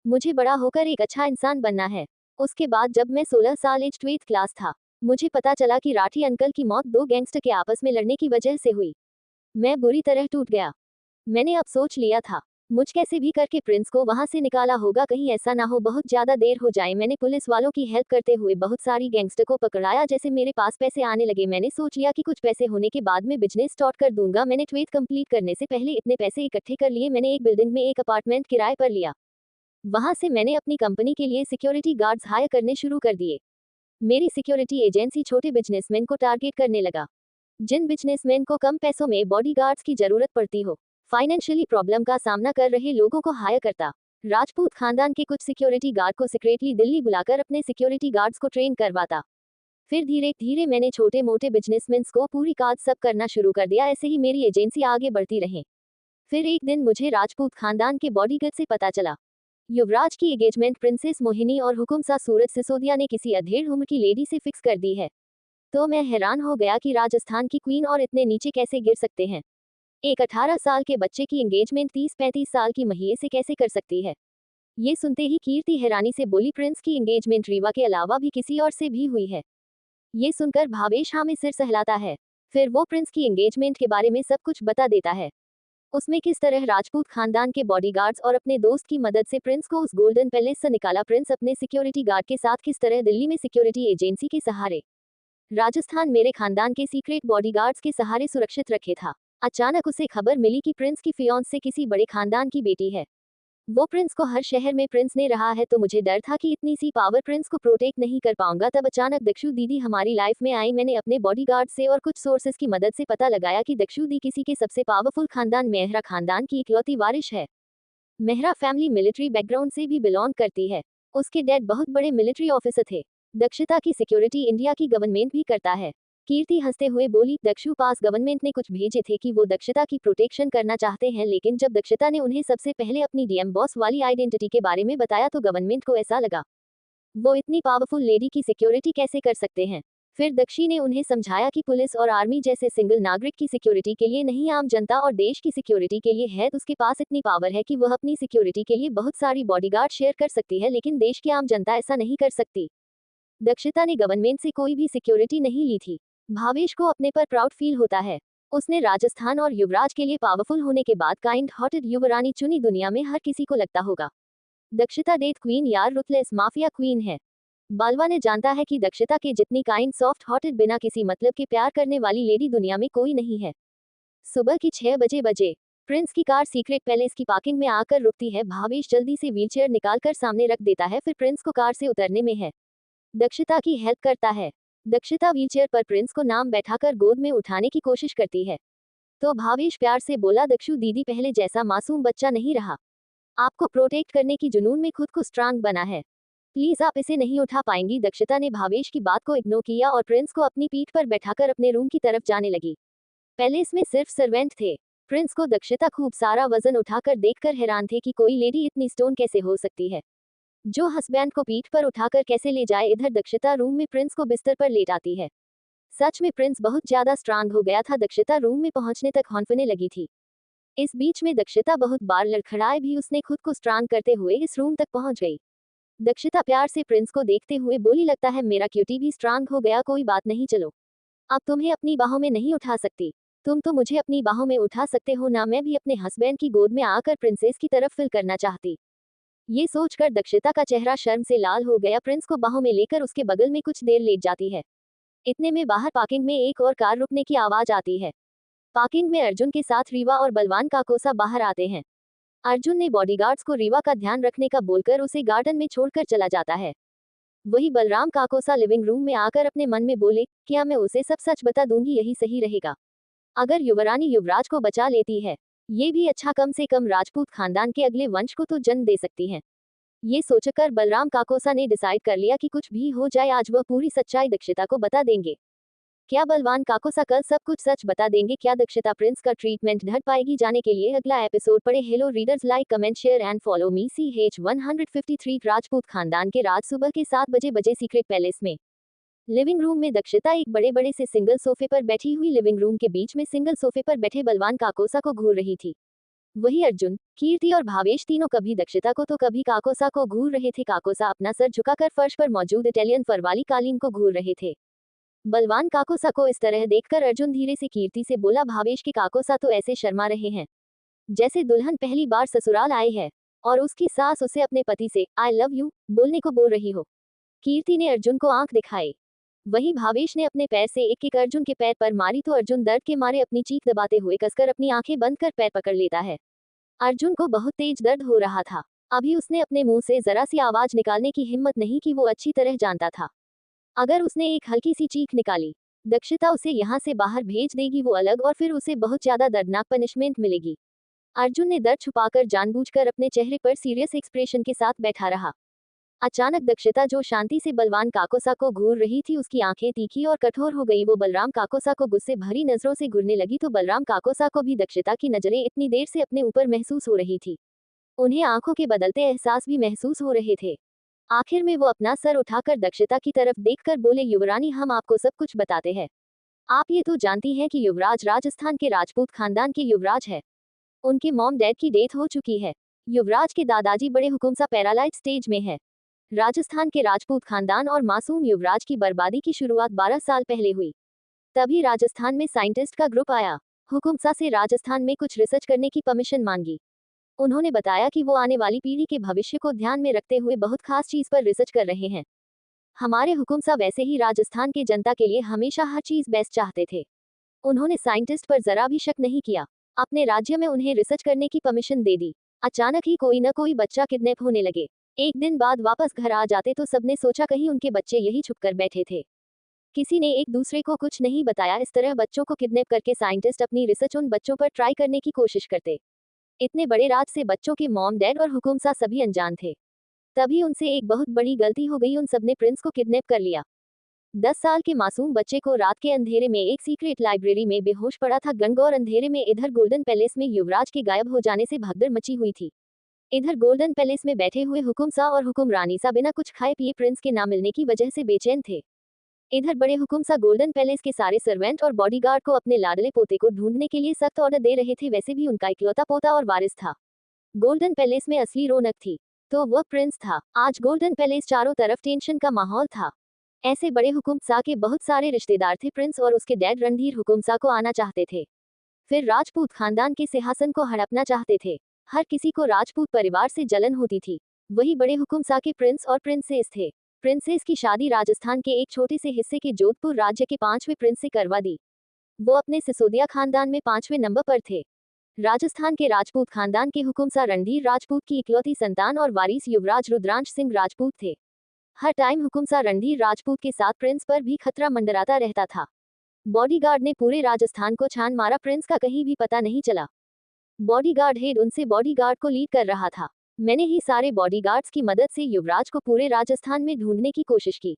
मुझे बड़ा होकर एक अच्छा इंसान बनना है। उसके बाद जब मैं 16 साल एज 12th क्लास था, मुझे पता चला कि राठी अंकल की मौत दो गैंगस्टर के आपस में लड़ने की वजह से हुई। मैं बुरी तरह टूट गया। मैंने अब सोच लिया था, मुझ कैसे भी करके प्रिंस को वहां से निकाला होगा, कहीं ऐसा ना हो बहुत ज्यादा देर हो जाए। मैंने पुलिस वालों की हेल्प करते हुए बहुत सारी गैंगस्टर को पकड़ाया। जैसे मेरे पास पैसे आने लगे, मैंने सोच लिया कि कुछ पैसे होने के बाद में बिजनेस स्टार्ट कर दूंगा। मैंने 12th कंप्लीट करने से पहले इतने पैसे इकट्ठे कर लिए। मैंने एक बिल्डिंग में एक अपार्टमेंट किराए पर लिया। वहां से मैंने अपनी कंपनी के लिए सिक्योरिटी गार्ड्स हायर करने शुरू कर दिए। मेरी सिक्योरिटी एजेंसी छोटे बिजनेसमैन को टारगेट करने लगा, जिन बिजनेसमैन को कम पैसों में बॉडीगार्ड्स की जरूरत पड़ती हो। फाइनेंशियली प्रॉब्लम का सामना कर रहे लोगों को हायर करता। राजपूत खानदान के कुछ सिक्योरिटी गार्ड को सीक्रेटली दिल्ली बुलाकर अपने सिक्योरिटी गार्ड्स को ट्रेन करवाता। फिर धीरे धीरे मैंने छोटे मोटे बिजनेसमैन को पूरी काज सब करना शुरू कर दिया। ऐसे ही मेरी एजेंसी आगे बढ़ती रही। फिर एक दिन मुझे राजपूत खानदान के बॉडीगार्ड से पता चला, युवराज की एंगेजमेंट प्रिंसेस मोहिनी और हुकुम शाह सूरज सिसोदिया ने किसी अधेड़ उम्र की लेडी से फिक्स कर दी है। तो मैं हैरान हो गया कि राजस्थान की क्वीन और इतने नीचे कैसे गिर सकते हैं। एक 18 साल के बच्चे की एंगेजमेंट 30-35 साल की महिला से कैसे कर सकती है। ये सुनते ही कीर्ति हैरानी से बोली, प्रिंस की एंगेजमेंट रीवा के अलावा भी किसी और से भी हुई है। ये सुनकर भावेश हाँ में सिर सहलाता है। फिर वो प्रिंस की एंगेजमेंट के बारे में सब कुछ बता देता है। उसमें किस तरह राजपूत खानदान के बॉडीगार्ड्स और अपने दोस्त की मदद से प्रिंस को उस गोल्डन पैलेस से निकाला। प्रिंस अपने सिक्योरिटी गार्ड के साथ किस तरह दिल्ली में सिक्योरिटी एजेंसी के सहारे राजस्थान मेरे खानदान के सीक्रेट बॉडीगार्ड्स के सहारे सुरक्षित रखे था। अचानक उसे खबर मिली कि प्रिंस की फियांस से किसी बड़े खानदान की बेटी है। वो प्रिंस को हर शहर में प्रिंस ने रहा है, तो मुझे डर था कि इतनी सी पावर प्रिंस को प्रोटेक्ट नहीं कर पाऊंगा। तब अचानक दक्षु दीदी हमारी लाइफ में आई। मैंने अपने बॉडीगार्ड से और कुछ सोर्सेस की मदद से पता लगाया कि दक्षु दी किसी के सबसे पावरफुल खानदान मेहरा खानदान की इकलौती वारिश है। मेहरा फैमिली मिलिट्री बैकग्राउंड से भी बिलोंग करती है। उसके डैड बहुत बड़े मिलिट्री ऑफिसर थे। दक्षता की सिक्योरिटी इंडिया की गवर्नमेंट भी करता है। कीर्ति हंसते हुए बोली, दक्षु पास गवर्नमेंट ने कुछ भेजे थे कि वो दक्षता की प्रोटेक्शन करना चाहते हैं, लेकिन जब दक्षता ने उन्हें सबसे पहले अपनी डीएम बॉस वाली आइडेंटिटी के बारे में बताया तो गवर्नमेंट को ऐसा लगा वो इतनी पावरफुल लेडी की सिक्योरिटी कैसे कर सकते हैं। फिर दक्षी ने उन्हें समझाया कि पुलिस और आर्मी जैसे सिंगल नागरिक की सिक्योरिटी के लिए नहीं, आम जनता और देश की सिक्योरिटी के लिए है। तो उसके पास इतनी पावर है कि वह अपनी सिक्योरिटी के लिए बहुत सारी बॉडीगार्ड शेयर कर सकती है, लेकिन देश की आम जनता ऐसा नहीं कर सकती। दक्षता ने गवर्नमेंट से कोई भी सिक्योरिटी नहीं ली थी। भावेश को अपने पर प्राउड फील होता है। उसने राजस्थान और युवराज के लिए पावरफुल होने के बाद काइंड हार्टेड युवरानी चुनी। दुनिया में हर किसी को लगता होगा दक्षता डेथ क्वीन यार रुथलेस माफिया क्वीन है। बालवा ने जानता है कि दक्षता के जितनी काइंड सॉफ्ट हार्टेड बिना किसी मतलब के प्यार करने वाली लेडी दुनिया में कोई नहीं है। सुबह की 6 बजे प्रिंस की कार सीक्रेट पैलेस की पार्किंग में आकर रुकती है। भावेश जल्दी से व्हीलचेयर निकालकर सामने रख देता है। फिर प्रिंस को कार से उतरने में है दक्षता की हेल्प करता है। दक्षता व्हीलचेयर पर प्रिंस को नाम बैठाकर गोद में उठाने की कोशिश करती है, तो भावेश प्यार से बोला, दक्षु दीदी पहले जैसा मासूम बच्चा नहीं रहा। आपको प्रोटेक्ट करने की जुनून में खुद को स्ट्रांग बना है। प्लीज आप इसे नहीं उठा पाएंगी। दक्षता ने भावेश की बात को इग्नोर किया और प्रिंस को अपनी पीठ पर बैठाकर अपने रूम की तरफ जाने लगी। पैलेस में सिर्फ सर्वेंट थे। प्रिंस को दक्षता खूब सारा वजन उठाकर देखकर हैरान थे कि कोई लेडी इतनी स्टोन कैसे हो सकती है, जो हस्बैंड को पीठ पर उठाकर कैसे ले जाए। इधर दक्षता रूम में प्रिंस को बिस्तर पर लेटाती है। सच में प्रिंस बहुत ज्यादा स्ट्रांग हो गया था। दक्षता रूम में पहुंचने तक हौंफने लगी थी। इस बीच में दक्षता बहुत बार लड़खड़ाए भी उसने खुद को स्ट्रांग करते हुए इस रूम तक पहुंच गई। दक्षता प्यार से प्रिंस को देखते हुए बोली, लगता है मेरा क्यूटी भी स्ट्रांग हो गया। कोई बात नहीं, चलो अब तुम्हें अपनी बाहों में नहीं उठा सकती। तुम तो मुझे अपनी बाहों में उठा सकते हो ना। मैं भी अपने हस्बैंड की गोद में आकर प्रिंसेस की तरफ फिल करना चाहती। ये सोचकर दक्षता का चेहरा शर्म से लाल हो गया। प्रिंस को बाहों में लेकर उसके बगल में कुछ देर लेट जाती है। इतने में बाहर पार्किंग में एक और कार रुकने की आवाज आती है। पार्किंग में अर्जुन के साथ रीवा और बलवान काकोसा बाहर आते हैं। अर्जुन ने बॉडीगार्ड्स को रीवा का ध्यान रखने का बोलकर उसे गार्डन में छोड़कर चला जाता है। वही बलराम काकोसा लिविंग रूम में आकर अपने मन में बोले, क्या मैं उसे सब सच बता दूंगी, यही सही रहेगा। अगर युवरानी युवराज को बचा लेती है, ये भी अच्छा, कम से कम राजपूत खानदान के अगले वंश को तो जन्म दे सकती हैं। ये सोचकर बलराम काकोसा ने डिसाइड कर लिया कि कुछ भी हो जाए आज वह पूरी सच्चाई दक्षिता को बता देंगे। क्या बलवान काकोसा कल सब कुछ सच बता देंगे? क्या दक्षिता प्रिंस का ट्रीटमेंट ढट पाएगी? जाने के लिए अगला एपिसोड पढ़े। Hello readers, like comment share and follow me. CH153 Rajput खानदान के राज सुबह के 7 बजे सीक्रेट पैलेस में लिविंग रूम में दक्षिता एक बड़े बड़े से सिंगल सोफे पर बैठी हुई लिविंग रूम के बीच में सिंगल सोफे पर बैठे बलवान काकोसा को घूर रही थी। वही अर्जुन, कीर्ति और भावेश तीनों कभी दक्षिता को तो कभी काकोसा को घूर रहे थे। काकोसा अपना सर झुकाकर फर्श पर मौजूद इटालियन फर वाली कालीन को घूर रहे थे। बलवान काकोसा को इस तरह देखकर अर्जुन धीरे से कीर्ति से बोला, भावेश के काकोसा तो ऐसे शर्मा रहे हैं जैसे दुल्हन पहली बार ससुराल आई है और उसकी सास उसे अपने पति से आई लव यू बोलने को बोल रही हो। कीर्ति ने अर्जुन को आंख दिखाई। वहीं भावेश ने अपने पैर से एक एक अर्जुन के पैर पर मारी तो अर्जुन दर्द के मारे अपनी चीख दबाते हुए कसकर अपनी आंखें बंद कर पैर पकड़ लेता है। अर्जुन को बहुत तेज दर्द हो रहा था। अभी उसने अपने मुंह से जरा सी आवाज निकालने की हिम्मत नहीं की। वो अच्छी तरह जानता था अगर उसने एक हल्की सी चीख निकाली, दक्षिता उसे यहाँ से बाहर भेज देगी, वो अलग, और फिर उसे बहुत ज्यादा दर्दनाक पनिशमेंट मिलेगी। अर्जुन ने दर्द छुपाकर जानबूझकर अपने चेहरे पर सीरियस एक्सप्रेशन के साथ बैठा रहा। अचानक दक्षिता जो शांति से बलवान काकोसा को घूर रही थी, उसकी आंखें तीखी और कठोर हो गई। वो बलराम काकोसा को गुस्से भरी नजरों से घूरने लगी तो बलराम काकोसा को भी दक्षिता की नजरें इतनी देर से अपने ऊपर महसूस हो रही थी। उन्हें आंखों के बदलते एहसास भी महसूस हो रहे थे। आखिर में वो अपना सर उठाकर दक्षिता की तरफ देखकर बोले, युवरानी, हम आपको सब कुछ बताते हैं। आप ये तो जानती हैं कि युवराज राजस्थान के राजपूत खानदान के युवराज है। उनके मॉम डैड की डेथ हो चुकी है। युवराज के दादाजी बड़े हुकुमसा पैरालाइज स्टेज में है। राजस्थान के राजपूत खानदान और मासूम युवराज की बर्बादी की शुरुआत 12 साल पहले हुई। तभी राजस्थान में साइंटिस्ट का ग्रुप आया। हुकुमसा से राजस्थान में कुछ रिसर्च करने की परमिशन मांगी। उन्होंने बताया कि वो आने वाली पीढ़ी के भविष्य को ध्यान में रखते हुए बहुत खास चीज पर रिसर्च कर रहे हैं। हमारे हुकुमसा वैसे ही राजस्थान के जनता के लिए हमेशा हर चीज बेस्ट चाहते थे। उन्होंने साइंटिस्ट पर जरा भी शक नहीं किया। अपने राज्य में उन्हें रिसर्च करने की परमिशन दे दी। अचानक ही कोई न कोई बच्चा किडनैप होने लगे। एक दिन बाद वापस घर आ जाते तो सबने सोचा कहीं उनके बच्चे यही छुपकर बैठे थे। किसी ने एक दूसरे को कुछ नहीं बताया। इस तरह बच्चों को किडनैप करके साइंटिस्ट अपनी रिसर्च उन बच्चों पर ट्राई करने की कोशिश करते। इतने बड़े राज से बच्चों के मॉम डैड और हुकुमसा सभी अनजान थे। तभी उनसे एक बहुत बड़ी गलती हो गई। उन सबने प्रिंस को किडनैप कर लिया। 10 साल के मासूम बच्चे को रात के अंधेरे में एक सीक्रेट लाइब्रेरी में बेहोश पड़ा था। घनघोर अंधेरे में इधर गोल्डन पैलेस में युवराज के गायब हो जाने से भगदड़ मची हुई थी। इधर गोल्डन पैलेस में बैठे हुए हुकुमसा और हुकुमरानी सा बिना कुछ खाए पिए प्रिंस के ना मिलने की वजह से बेचैन थे। इधर बड़े हुकुमसा गोल्डन पैलेस के सारे सर्वेंट और बॉडीगार्ड को अपने लाडले पोते को ढूंढने के लिए सख्त ऑर्डर दे रहे थे। वैसे भी उनका इकलौता पोता और वारिस था। गोल्डन पैलेस में असली रौनक थी तो वह प्रिंस था। आज गोल्डन पैलेस चारों तरफ टेंशन का माहौल था। ऐसे बड़े हुकुमसा के बहुत सारे रिश्तेदार थे। प्रिंस और उसके डैड रणधीर हुकुमसा को आना चाहते थे, फिर राजपूत खानदान के सिंहासन को हड़पना चाहते थे। हर किसी को राजपूत परिवार से जलन होती थी। वही बड़े हुकुमसा के प्रिंस और प्रिंसेस थे। प्रिंसेस की शादी राजस्थान के एक छोटे से हिस्से के जोधपुर राज्य के 5वें प्रिंस से करवा दी। वो अपने सिसोदिया खानदान में 5वें नंबर पर थे। राजस्थान के राजपूत खानदान के हुकुमसा रणधीर राजपूत की इकलौती संतान और वारिस युवराज रुद्रांश सिंह राजपूत थे। हर टाइम हुकुमसा रणधीर राजपूत के साथ प्रिंस पर भी खतरा मंडराता रहता था। बॉडीगार्ड ने पूरे राजस्थान को छान मारा। प्रिंस का कहीं भी पता नहीं चला। बॉडीगार्ड हेड उनसे बॉडीगार्ड को लीड कर रहा था। मैंने ही सारे बॉडीगार्ड्स की मदद से युवराज को पूरे राजस्थान में ढूंढने की कोशिश की।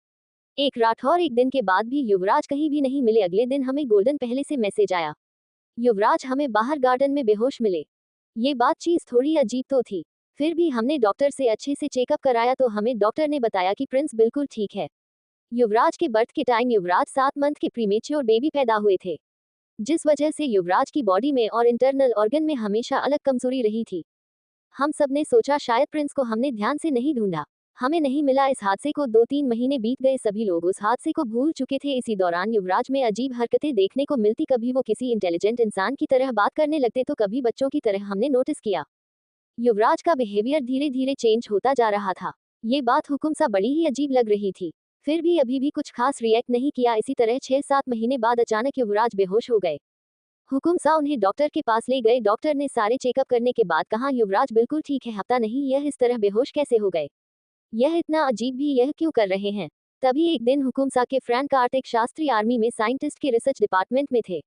एक रात और एक दिन के बाद भी युवराज कहीं भी नहीं मिले। अगले दिन हमें गोल्डन पहले से मैसेज आया, युवराज हमें बाहर गार्डन में बेहोश मिले। ये बात चीज थोड़ी अजीब तो थी। फिर भी हमने डॉक्टर से अच्छे से चेकअप कराया तो हमें डॉक्टर ने बताया कि प्रिंस बिल्कुल ठीक है। युवराज के बर्थ के टाइम युवराज 7 मंथ के प्रीमेच्योर बेबी पैदा हुए थे, जिस वजह से युवराज की बॉडी में और इंटरनल ऑर्गन में हमेशा अलग कमजोरी रही थी। हम सब ने सोचा शायद प्रिंस को हमने ध्यान से नहीं ढूंढा, हमें नहीं मिला। इस हादसे को 2-3 महीने बीत गए। सभी लोग उस हादसे को भूल चुके थे। इसी दौरान युवराज में अजीब हरकतें देखने को मिलती। कभी वो किसी इंटेलिजेंट इंसान की तरह बात करने लगते तो कभी बच्चों की तरह। हमने नोटिस किया युवराज का बिहेवियर धीरे धीरे चेंज होता जा रहा था। ये बात हुकुमसा बड़ी ही अजीब लग रही थी। फिर भी अभी भी कुछ खास रिएक्ट नहीं किया। इसी तरह 6-7 महीने बाद अचानक युवराज बेहोश हो गए। हुकुमसा उन्हें डॉक्टर के पास ले गए। डॉक्टर ने सारे चेकअप करने के बाद कहा युवराज बिल्कुल ठीक है। हफ्ता नहीं यह इस तरह बेहोश कैसे हो गए, यह इतना अजीब भी यह क्यों कर रहे हैं। तभी एक दिन हुकुमसा के फ्रेंड कार्तिक शास्त्री आर्मी में साइंटिस्ट के रिसर्च डिपार्टमेंट में थे।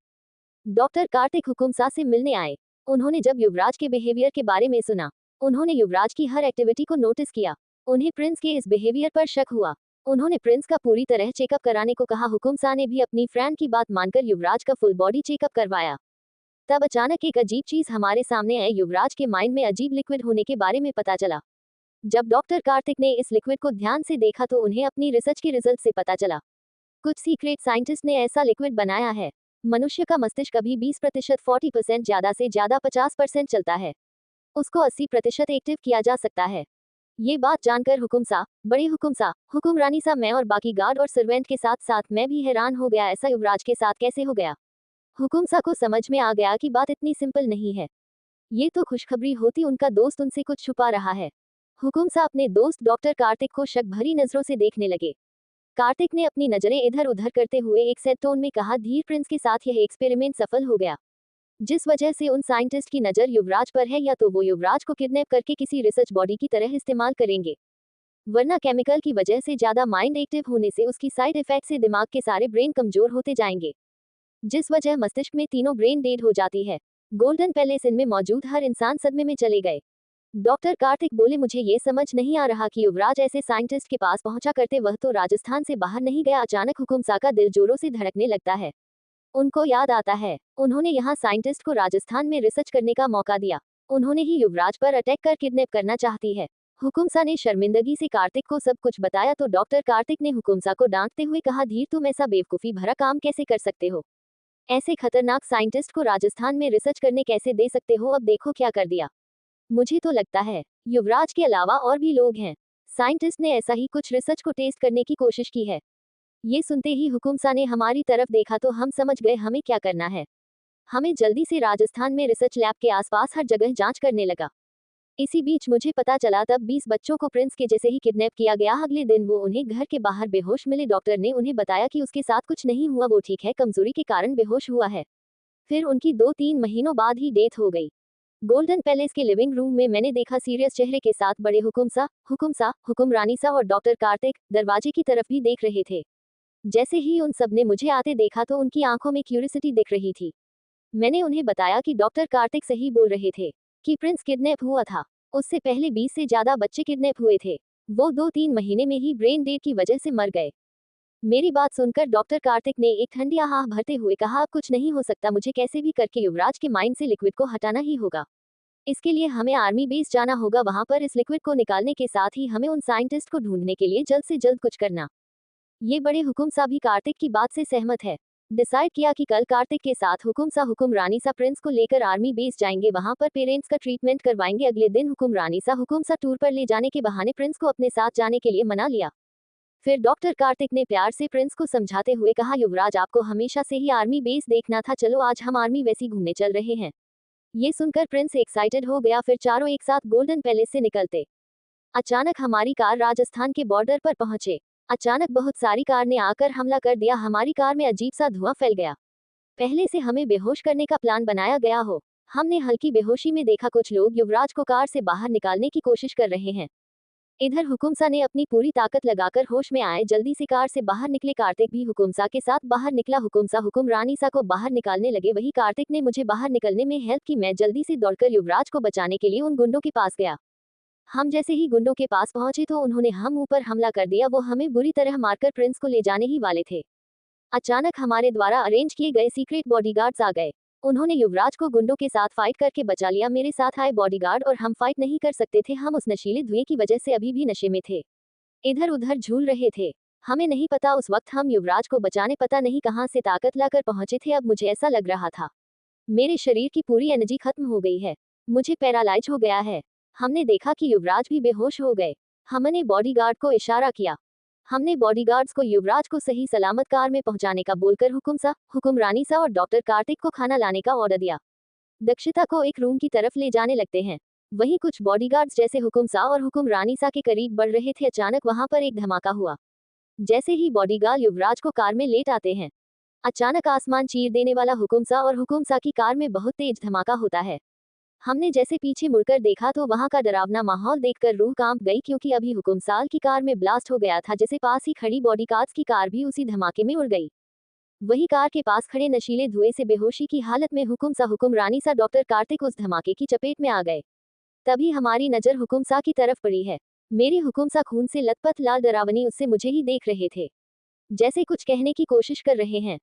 डॉक्टर कार्तिक हुकुमसा से मिलने आए। उन्होंने जब युवराज के बिहेवियर के बारे में सुना, उन्होंने युवराज की हर एक्टिविटी को नोटिस किया। उन्हें प्रिंस के इस बिहेवियर पर शक हुआ। उन्होंने प्रिंस का पूरी तरह चेकअप कराने को कहा। हुकुम शाह ने भी अपनी फ्रेंड की बात मानकर युवराज का फुल बॉडी चेकअप करवाया। तब अचानक एक अजीब चीज हमारे सामने आई। युवराज के माइंड में अजीब लिक्विड होने के बारे में पता चला। जब डॉक्टर कार्तिक ने इस लिक्विड को ध्यान से देखा तो उन्हें अपनी रिसर्च के रिजल्ट से पता चला कुछ सीक्रेट साइंटिस्ट ने ऐसा लिक्विड बनाया है। मनुष्य का मस्तिष्क कभी 20% 40% ज्यादा से ज्यादा 50% चलता है, उसको 80% एक्टिव किया जा सकता है। ये बात जानकर बड़े हुकुमरानी सा, मैं और बाकी गार्ड और सर्वेंट के साथ साथ मैं भी हैरान हो गया। ऐसा युवराज के साथ कैसे हो गया? हुकुम सा को समझ में आ गया कि बात इतनी सिंपल नहीं है। ये तो खुशखबरी होती, उनका दोस्त उनसे कुछ छुपा रहा है। हुकुम सा अपने दोस्त डॉक्टर कार्तिक को शक भरी नजरों से देखने लगे। कार्तिक ने अपनी नजरें इधर उधर करते हुए एक सैड टोन में कहा, धीर प्रिंस के साथ यह एक्सपेरिमेंट सफल हो गया, जिस वजह से उन साइंटिस्ट की नजर युवराज पर है। या तो वो युवराज को किडनैप करके किसी रिसर्च बॉडी की तरह इस्तेमाल करेंगे, वरना केमिकल की वजह से ज्यादा माइंड एक्टिव होने से उसकी साइड इफेक्ट से दिमाग के सारे ब्रेन कमजोर होते जाएंगे, जिस वजह मस्तिष्क में तीनों ब्रेन डेड हो जाती है। गोल्डन पैलेस इनमें मौजूद हर इंसान सदमे में चले गए। डॉक्टर कार्तिक बोले, मुझे ये समझ नहीं आ रहा कि युवराज ऐसे साइंटिस्ट के पास पहुंचा करते वह तो राजस्थान से बाहर नहीं गया। अचानक हुकुम सा का दिल जोरों से धड़कने लगता है। उनको याद आता है, उन्होंने यहाँ साइंटिस्ट को राजस्थान में रिसर्च करने का मौका दिया। उन्होंने ही युवराज पर अटैक कर किडनैप करना चाहती है। हुकुम सा ने शर्मिंदगी से कार्तिक को सब कुछ बताया तो डॉक्टर कार्तिक ने हुकुम सा को डांटते हुए कहा, धीर तुम ऐसा बेवकूफी भरा काम कैसे कर सकते हो? ऐसे खतरनाक साइंटिस्ट को राजस्थान में रिसर्च करने कैसे दे सकते हो? अब देखो क्या कर दिया। मुझे तो लगता है युवराज के अलावा और भी लोग हैं, साइंटिस्ट ने ऐसा ही कुछ रिसर्च को टेस्ट करने की कोशिश की है। ये सुनते ही हुकुम सा ने हमारी तरफ देखा तो हम समझ गए हमें क्या करना है। हमें जल्दी से राजस्थान में रिसर्च लैब के आसपास हर जगह जांच करने लगा। इसी बीच मुझे पता चला तब 20 बच्चों को प्रिंस के जैसे ही किडनैप किया गया। अगले दिन वो उन्हें घर के बाहर बेहोश मिले। डॉक्टर ने उन्हें बताया कि उसके साथ कुछ नहीं हुआ, वो ठीक है, कमजोरी के कारण बेहोश हुआ है। फिर उनकी 2-3 महीनों बाद ही डेथ हो गई। गोल्डन पैलेस के लिविंग रूम में मैंने देखा सीरियस चेहरे के साथ बड़े हुकुमरानी सा और डॉक्टर कार्तिक दरवाजे की तरफ भी देख रहे थे। जैसे ही उन सब ने मुझे आते देखा तो उनकी आंखों में क्यूरियोसिटी दिख रही थी। मैंने उन्हें बताया कि डॉक्टर कार्तिक सही बोल रहे थे कि प्रिंस किडनैप हुआ था। उससे पहले 20 से ज्यादा बच्चे किडनैप हुए थे। वो 2-3 महीने में ही ब्रेन डेड की वजह से मर गए। मेरी बात सुनकर डॉक्टर कार्तिक ने एक ठंडी आह भरते हुए कहा, अब कुछ नहीं हो सकता, मुझे कैसे भी करके युवराज के माइंड से लिक्विड को हटाना ही होगा। इसके लिए हमें आर्मी बेस जाना होगा। वहां पर इस लिक्विड को निकालने के साथ ही हमें उन साइंटिस्ट को ढूंढने के लिए जल्द से जल्द कुछ करना। ये बड़े हुकुम सा भी कार्तिक की बात से सहमत है। डिसाइड किया कि कल कार्तिक के साथ हुकुमरानी सा प्रिंस को लेकर आर्मी बेस जाएंगे, वहां पर पेरेंट्स का ट्रीटमेंट करवाएंगे। अगले दिन हुकुम सा टूर पर ले जाने के बहाने प्रिंस को अपने साथ जाने के लिए मना लिया। फिर डॉक्टर कार्तिक ने प्यार से प्रिंस को समझाते हुए कहा, युवराज आपको हमेशा से ही आर्मी बेस देखना था, चलो आज हम आर्मी वैसी घूमने चल रहे हैं। ये सुनकर प्रिंस एक्साइटेड हो गया। फिर चारों एक साथ गोल्डन पैलेस से निकलते। अचानक हमारी कार राजस्थान के बॉर्डर पर पहुंचे। अचानक बहुत सारी कार ने आकर हमला कर दिया। हमारी कार में अजीब सा धुआं फैल गया, पहले से हमें बेहोश करने का प्लान बनाया गया हो। हमने हल्की बेहोशी में देखा कुछ लोग युवराज को कार से बाहर निकालने की कोशिश कर रहे हैं। इधर हुकुमसा ने अपनी पूरी ताकत लगाकर होश में आए, जल्दी से कार से बाहर निकले। कार्तिक भी हुकुमसा के साथ बाहर निकला। हुकुमरानी सा को बाहर निकालने लगे। वही कार्तिक ने मुझे बाहर निकलने में हेल्प की। मैं जल्दी से दौड़कर युवराज को बचाने के लिए उन गुंडों के पास गया। हम जैसे ही गुंडों के पास पहुंचे तो उन्होंने हम ऊपर हमला कर दिया। वो हमें बुरी तरह मारकर प्रिंस को ले जाने ही वाले थे। अचानक हमारे द्वारा अरेंज किए गए सीक्रेट बॉडीगार्ड्स आ गए। उन्होंने युवराज को गुंडों के साथ फाइट करके बचा लिया। मेरे साथ आए बॉडीगार्ड और हम फाइट नहीं कर सकते थे, हम उस नशीले धुएं की वजह से अभी भी नशे में थे, इधर उधर झूल रहे थे। हमें नहीं पता उस वक्त हम युवराज को बचाने पता नहीं कहां से ताकत लाकर पहुंचे थे। अब मुझे ऐसा लग रहा था मेरे शरीर की पूरी एनर्जी खत्म हो गई है, मुझे पैरालाइज हो गया है। हमने देखा कि युवराज भी बेहोश हो गए। हमने बॉडीगार्ड को इशारा किया। हमने बॉडीगार्ड्स को युवराज को सही सलामत कार में पहुंचाने का बोलकर हुकुमरानी सा और डॉक्टर कार्तिक को खाना लाने का ऑर्डर दिया। दक्षिता को एक रूम की तरफ ले जाने लगते हैं। वहीं कुछ बॉडीगार्ड्स जैसे हुकुम सा और हुकुमरानी सा के करीब बढ़ रहे थे। अचानक वहां पर एक धमाका हुआ। जैसे ही बॉडीगार्ड युवराज को कार में लेट आते हैं, अचानक आसमान चीर देने वाला हुकुम सा और हुकुम सा की कार में बहुत तेज धमाका होता है। हमने जैसे पीछे मुड़कर देखा तो वहां का डरावना माहौल देखकर रूह कांप गई, क्योंकि अभी हुकुम साल की कार में ब्लास्ट हो गया था। जैसे पास ही खड़ी बॉडीगार्ड्स की कार भी उसी धमाके में उड़ गई। वही कार के पास खड़े नशीले धुएं से बेहोशी की हालत में हुकुमरानी सा डॉक्टर कार्तिक उस धमाके की चपेट में आ गए। तभी हमारी नजर हुकुम सा की तरफ पड़ी है। मेरे हुकुम सा खून से लथपथ लाल डरावनी उससे मुझे ही देख रहे थे, जैसे कुछ कहने की कोशिश कर रहे हैं।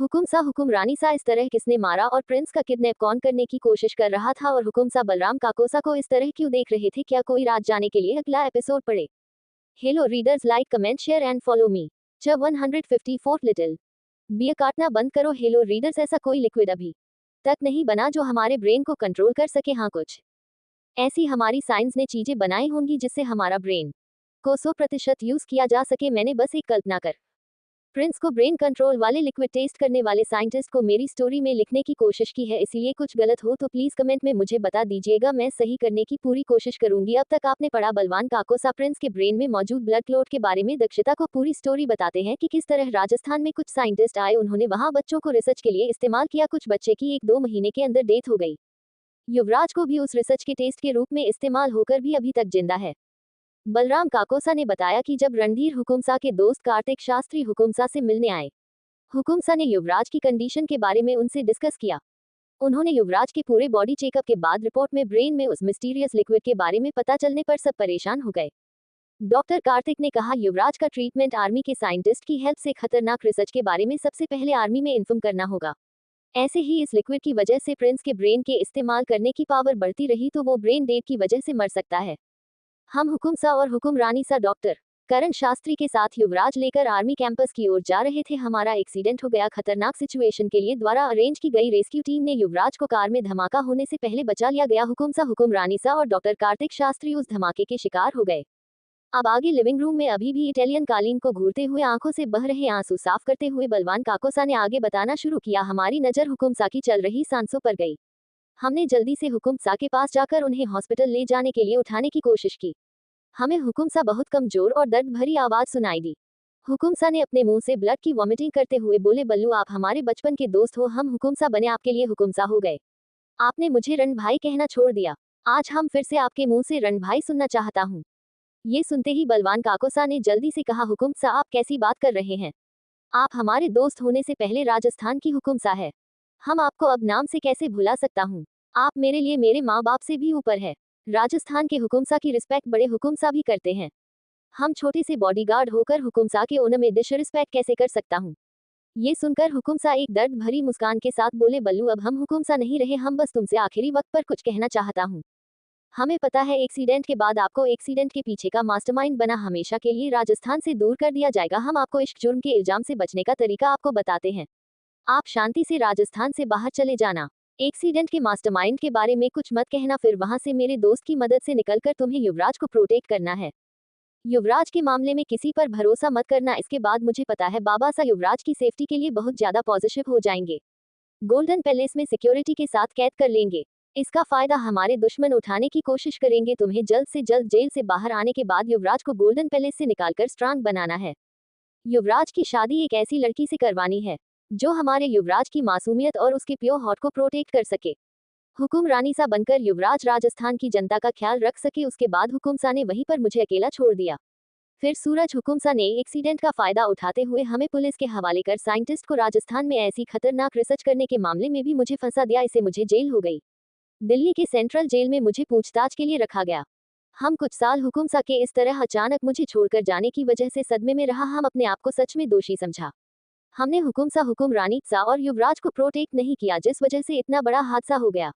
हुकुम सा हुकुम रानी सा इस तरह किसने मारा और प्रिंस का किडनैप कौन करने की कोशिश कर रहा था और हुकुम सा बलराम काकोसा को इस तरह क्यों देख रहे थे, क्या कोई राज जाने के लिए अगला एपिसोड पढ़े। Hello readers, like comment share and follow me. 154 little bear काटना बंद करो। हेलो रीडर्स, ऐसा कोई लिक्विड अभी तक नहीं बना जो हमारे ब्रेन को कंट्रोल कर सके। हाँ, कुछ ऐसी हमारी साइंस ने चीजें बनाई होंगी जिससे हमारा ब्रेन को 100% यूज किया जा सके। मैंने बस एक कल्पना कर प्रिंस को ब्रेन कंट्रोल वाले लिक्विड टेस्ट करने वाले साइंटिस्ट को मेरी स्टोरी में लिखने की कोशिश की है, इसीलिए कुछ गलत हो तो प्लीज कमेंट में मुझे बता दीजिएगा, मैं सही करने की पूरी कोशिश करूंगी। अब तक आपने पढ़ा बलवान काकोसा प्रिंस के ब्रेन में मौजूद ब्लड क्लॉट के बारे में। दक्षता को पूरी स्टोरी बताते हैं कि किस तरह राजस्थान में कुछ साइंटिस्ट आए, उन्होंने वहां बच्चों को रिसर्च के लिए इस्तेमाल किया। कुछ बच्चे की 1-2 महीने के अंदर डेथ हो गई। युवराज को भी उस रिसर्च के टेस्ट के रूप में इस्तेमाल होकर भी अभी तक जिंदा है। बलराम काकोसा ने बताया कि जब रणधीर हुकुमसा के दोस्त कार्तिक शास्त्री हुकुमसा से मिलने आए, हुकुमसा ने युवराज की कंडीशन के बारे में उनसे डिस्कस किया। उन्होंने युवराज के पूरे बॉडी चेकअप के बाद रिपोर्ट में ब्रेन में उस मिस्टीरियस लिक्विड के बारे में पता चलने पर सब परेशान हो गए। डॉक्टर कार्तिक ने कहा, युवराज का ट्रीटमेंट आर्मी के साइंटिस्ट की हेल्प से खतरनाक रिसर्च के बारे में सबसे पहले आर्मी में इन्फॉर्म करना होगा। ऐसे ही इस लिक्विड की वजह से प्रिंस के ब्रेन के इस्तेमाल करने की पावर बढ़ती रही तो वो ब्रेन डेड की वजह से मर सकता है। हम हुकुमसा और हुकुम रानी सा डॉक्टर करण शास्त्री के साथ युवराज लेकर आर्मी कैंपस की ओर जा रहे थे। हमारा एक्सीडेंट हो गया। खतरनाक सिचुएशन के लिए द्वारा अरेंज की गई रेस्क्यू टीम ने युवराज को कार में धमाका होने से पहले बचा लिया गया। हुकुमसा हुकुम रानी सा और डॉक्टर कार्तिक शास्त्री उस धमाके के शिकार हो गए। अब आगे लिविंग रूम में अभी भी इटालियन कालीन को घूरते हुए आंखों से बह रहे आंसू साफ करते हुए बलवान काकोसा ने आगे बताना शुरू किया। हमारी नजर हुकुमसा की चल रही सांसों पर गई। हमने जल्दी से हुकुमसा के पास जाकर उन्हें हॉस्पिटल ले जाने के लिए उठाने की कोशिश की। हमें हुकुमसा बहुत कमजोर और दर्द भरी आवाज सुनाई दी। हुकुमसा ने अपने मुंह से ब्लड की वॉमिटिंग करते हुए बोले, बल्लू आप हमारे बचपन के दोस्त हो, हम हुकुमसा बने आपके लिए हुकुमसा हो गए। आपने मुझे रण भाई कहना छोड़ दिया। आज हम फिर से आपके मुंह से रण भाई सुनना चाहता हूँ। ये सुनते ही बलवान काकोसा ने जल्दी से कहा, हुकुमसा आप कैसी बात कर रहे हैं? आप हमारे दोस्त होने से पहले राजस्थान की हुकुमसा है। हम आपको अब नाम से कैसे भुला सकता हूँ? आप मेरे लिए मेरे माँ बाप से भी ऊपर है। राजस्थान के हुकुमसा की रिस्पेक्ट बड़े हुकुमसा भी करते हैं। हम छोटे से बॉडीगार्ड होकर हुकुमसा के ओनर में डिसरिस्पेक्ट कैसे कर सकता हूँ? ये सुनकर हुकुमसा एक दर्द भरी मुस्कान के साथ बोले, बल्लू अब हम हुकुमसा नहीं रहे, हम बस तुमसे आखिरी वक्त पर कुछ कहना चाहता हूँ। हमें पता है एक्सीडेंट के बाद आपको एक्सीडेंट के पीछे का मास्टरमाइंड बना हमेशा के लिए राजस्थान से दूर कर दिया जाएगा। हम आपको इश्क जुर्म के इल्जाम से बचने का तरीका आपको बताते हैं। आप शांति से राजस्थान से बाहर चले जाना। एक्सीडेंट के मास्टरमाइंड के बारे में कुछ मत कहना, फिर वहां से मेरे दोस्त की मदद से निकलकर तुम्हें युवराज को प्रोटेक्ट करना है। युवराज के मामले में किसी पर भरोसा मत करना। इसके बाद मुझे पता है बाबा सा युवराज की सेफ्टी के लिए बहुत ज्यादा पॉजिटिव हो जाएंगे। गोल्डन पैलेस में सिक्योरिटी के साथ कैद कर लेंगे। इसका फायदा हमारे दुश्मन उठाने की कोशिश करेंगे। तुम्हें जल्द से जल्द जेल से बाहर आने के बाद युवराज को गोल्डन पैलेस से निकालकर स्ट्रांग बनाना है। युवराज की शादी एक ऐसी लड़की से करवानी है जो हमारे युवराज की मासूमियत और उसके प्योर हॉट को प्रोटेक्ट कर सके। हुकुम रानी सा बनकर युवराज राजस्थान की जनता का ख्याल रख सके। उसके बाद हुकुमसा ने वहीं पर मुझे अकेला छोड़ दिया। फिर सूरज हुकुमसा ने एक्सीडेंट का फायदा उठाते हुए हमें पुलिस के हवाले कर साइंटिस्ट को राजस्थान में ऐसी खतरनाक रिसर्च करने के मामले में भी मुझे फंसा दिया। इसे मुझे जेल हो गई। दिल्ली के सेंट्रल जेल में मुझे पूछताछ के लिए रखा गया। हम कुछ साल हुकुमसा के इस तरह अचानक मुझे छोड़कर जाने की वजह से सदमे में रहा। हम अपने आप को सच में दोषी समझा। हमने हुकुमसा हुकुम रानी सा और युवराज को प्रोटेक्ट नहीं किया, जिस वजह से इतना बड़ा हादसा हो गया।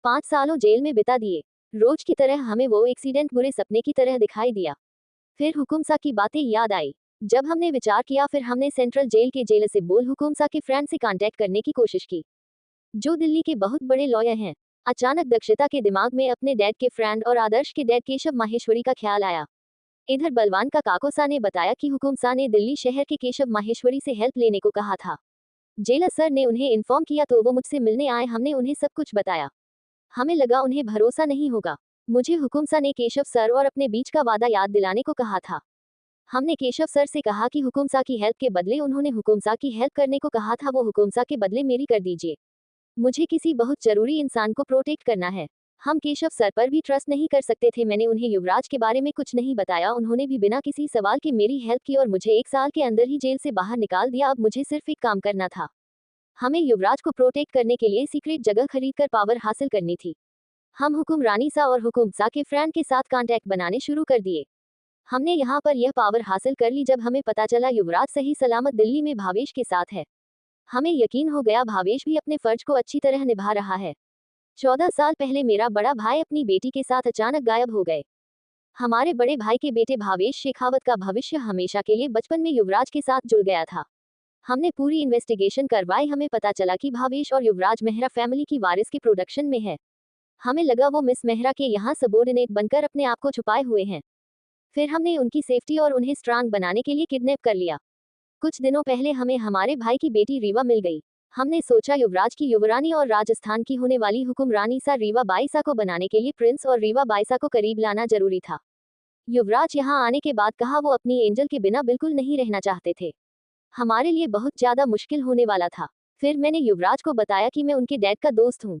5 सालों जेल में बिता दिए। रोज की तरह हमें वो एक्सीडेंट बुरे सपने की तरह दिखाई दिया। फिर हुकुमसा की बातें याद आई। जब हमने विचार किया, फिर हमने सेंट्रल जेल के जेलर से बोल हुकुमसा के फ्रेंड से कांटेक्ट करने की कोशिश की, जो दिल्ली के बहुत बड़े लॉयर हैं। अचानक दक्षता के दिमाग में अपने डैड के फ्रेंड और आदर्श के डैड केशव माहेश्वरी का ख्याल आया। इधर बलवान का काकोसा ने बताया कि हुकुमसा ने दिल्ली शहर के केशव माहेश्वरी से हेल्प लेने को कहा था। जेलर सर ने उन्हें इन्फॉर्म किया तो वो मुझसे मिलने आए। हमने उन्हें सब कुछ बताया। हमें लगा उन्हें भरोसा नहीं होगा। मुझे हुकुमसा ने केशव सर और अपने बीच का वादा याद दिलाने को कहा था। हमने केशव सर से कहा कि हुकुमसा की हेल्प के बदले उन्होंने हुकुमसा की हेल्प करने को कहा था, वो हुकुमसा के बदले मेरी कर दीजिए। मुझे किसी बहुत जरूरी इंसान को प्रोटेक्ट करना है। हम केशव सर पर भी ट्रस्ट नहीं कर सकते थे। मैंने उन्हें युवराज के बारे में कुछ नहीं बताया। उन्होंने भी बिना किसी सवाल के मेरी हेल्प की और मुझे 1 साल के अंदर ही जेल से बाहर निकाल दिया। अब मुझे सिर्फ एक काम करना था। हमें युवराज को प्रोटेक्ट करने के लिए सीक्रेट जगह खरीदकर पावर हासिल करनी थी। हम हुकुम रानीसा और हुकुम सा के फ्रेंड के साथ कांटेक्ट बनाने शुरू कर दिए। हमने यहाँ पर यह पावर हासिल कर ली जब हमें पता चला युवराज सही सलामत दिल्ली में भावेश के साथ है। हमें यकीन हो गया भावेश भी अपने फर्ज को अच्छी तरह निभा रहा है। 14 साल पहले मेरा बड़ा भाई अपनी बेटी के साथ अचानक गायब हो गए। हमारे बड़े भाई के बेटे भावेश शेखावत का भविष्य हमेशा के लिए बचपन में युवराज के साथ जुड़ गया था। हमने पूरी इन्वेस्टिगेशन करवाई। हमें पता चला कि भावेश और युवराज मेहरा फैमिली की वारिस के प्रोडक्शन में है। हमें लगा वो मिस मेहरा के यहाँ सबोर्डिनेट बनकर अपने आप को छुपाए हुए हैं। फिर हमने उनकी सेफ्टी और उन्हें स्ट्रांग बनाने के लिए किडनैप कर लिया। कुछ दिनों पहले हमें हमारे भाई की बेटी रीवा मिल गई। हमने सोचा युवराज की युवरानी और राजस्थान की होने वाली हुकुम रानीसा रीवा बाईसा को बनाने के लिए प्रिंस और रीवा बाईसा को करीब लाना जरूरी था। युवराज यहाँ आने के बाद कहा वो अपनी एंजल के बिना बिल्कुल नहीं रहना चाहते थे। हमारे लिए बहुत ज्यादा मुश्किल होने वाला था। फिर मैंने युवराज को बताया कि मैं उनके डैड का दोस्त हूँ।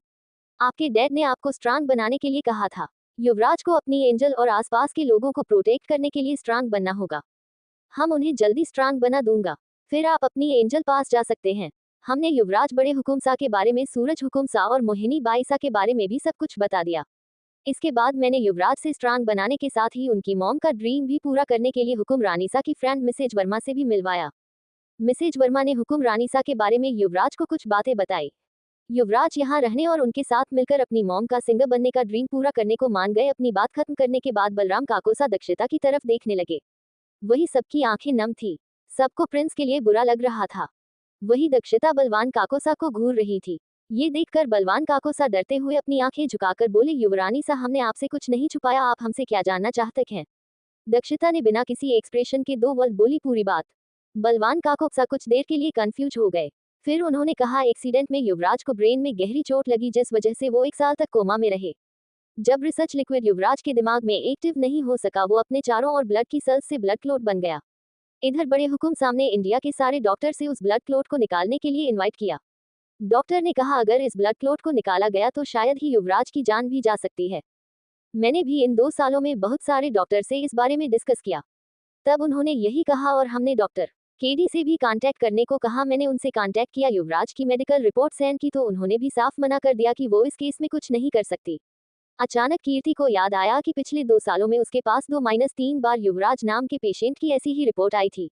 आपके डैड ने आपको स्ट्रांग बनाने के लिए कहा था। युवराज को अपनी एंजल और आसपास के लोगों को प्रोटेक्ट करने के लिए स्ट्रांग बनना होगा। हम उन्हें जल्दी स्ट्रांग बना दूंगा, फिर आप अपनी एंजल पास जा सकते हैं। हमने युवराज बड़े हुकुम सा के बारे में, सूरज हुकुम सा और मोहिनी बाईसा के बारे में भी सब कुछ बता दिया। इसके बाद मैंने युवराज से स्ट्रांग बनाने के साथ ही उनकी मॉम का ड्रीम भी पूरा करने के लिए हुकुम रानीसा की फ्रेंड मिसेज वर्मा से भी मिलवाया। मिसेज वर्मा ने हुकुम रानीसा के बारे में युवराज को कुछ बातें बताई। युवराज यहाँ रहने और उनके साथ मिलकर अपनी मॉम का सिंगर बनने का ड्रीम पूरा करने को मान गए। अपनी बात खत्म करने के बाद बलराम काकोसा दक्षिता की तरफ देखने लगे। वही सबकी आंखें नम थी। सबको प्रिंस के लिए बुरा लग रहा था। वही दक्षिता बलवान काकोसा को घूर रही थी। ये देखकर बलवान काकोसा डरते हुए अपनी आंखें झुकाकर बोले, युवरानी सा, हमने आपसे कुछ नहीं छुपाया, आप हमसे क्या जानना चाहते हैं? दक्षिता ने बिना किसी एक्सप्रेशन के 2 वर्ड बोली, पूरी बात। बलवान काकोसा कुछ देर के लिए कंफ्यूज हो गए। फिर उन्होंने कहा, एक्सीडेंट में युवराज को ब्रेन में गहरी चोट लगी जिस वजह से वो 1 साल तक कोमा में रहे। जब रिसर्च लिक्विड युवराज के दिमाग में एक्टिव नहीं हो सका, वो अपने चारों ओर ब्लड की सेल्स से ब्लड क्लॉट बन गया। इधर बड़े हुकुम सामने इंडिया के सारे डॉक्टर से उस ब्लड क्लॉट को निकालने के लिए इनवाइट किया। डॉक्टर ने कहा अगर इस ब्लड क्लॉट को निकाला गया तो शायद ही युवराज की जान भी जा सकती है। मैंने भी इन 2 सालों में बहुत सारे डॉक्टर से इस बारे में डिस्कस किया। तब उन्होंने यही कहा और हमने डॉक्टर केडी से भी कांटेक्ट करने को कहा। मैंने उनसे कांटेक्ट किया, युवराज की मेडिकल रिपोर्ट सेंड की तो उन्होंने भी साफ मना कर दिया कि वो इस केस में कुछ नहीं कर सकती। अचानक कीर्ति को याद आया कि पिछले 2 सालों में उसके पास 2-3 बार युवराज नाम के पेशेंट की ऐसी ही रिपोर्ट आई थी।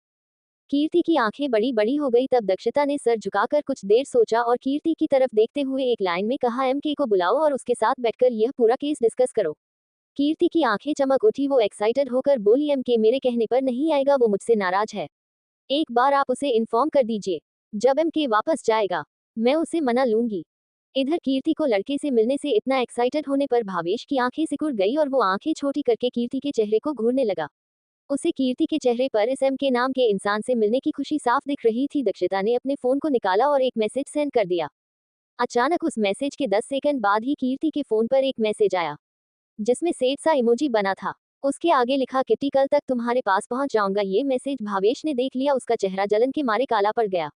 कीर्ति की आंखें बड़ी बड़ी हो गई। तब दक्षिता ने सर झुकाकर कुछ देर सोचा और कीर्ति की तरफ देखते हुए एक लाइन में कहा, एमके को बुलाओ और उसके साथ बैठकर यह पूरा केस डिस्कस करो। कीर्ति की आंखें चमक उठी। वो एक्साइटेड होकर बोली, एमके मेरे कहने पर नहीं आएगा, वो मुझसे नाराज है। एक बार आप उसे इन्फॉर्म कर दीजिए। जब एमके वापस जाएगा मैं उसे मना लूंगी। इधर कीर्ति को लड़के से मिलने से इतना एक्साइटेड होने पर भावेश की आंखें सिकुड़ गई और वो आंखें छोटी करके कीर्ति के चेहरे को घूरने लगा। उसे कीर्ति के चेहरे पर इस एमके नाम के इंसान से मिलने की खुशी साफ दिख रही थी। दक्षिता ने अपने फोन को निकाला और एक मैसेज सेंड कर दिया। अचानक उस मैसेज के 10 सेकंड बाद ही कीर्ति के फोन पर एक मैसेज आया जिसमें सेड सा इमोजी बना था। उसके आगे लिखा, किट्टी कल तक तुम्हारे पास पहुंच जाऊंगा। ये मैसेज भावेश ने देख लिया। उसका चेहरा जलन के मारे काला पड़ गया।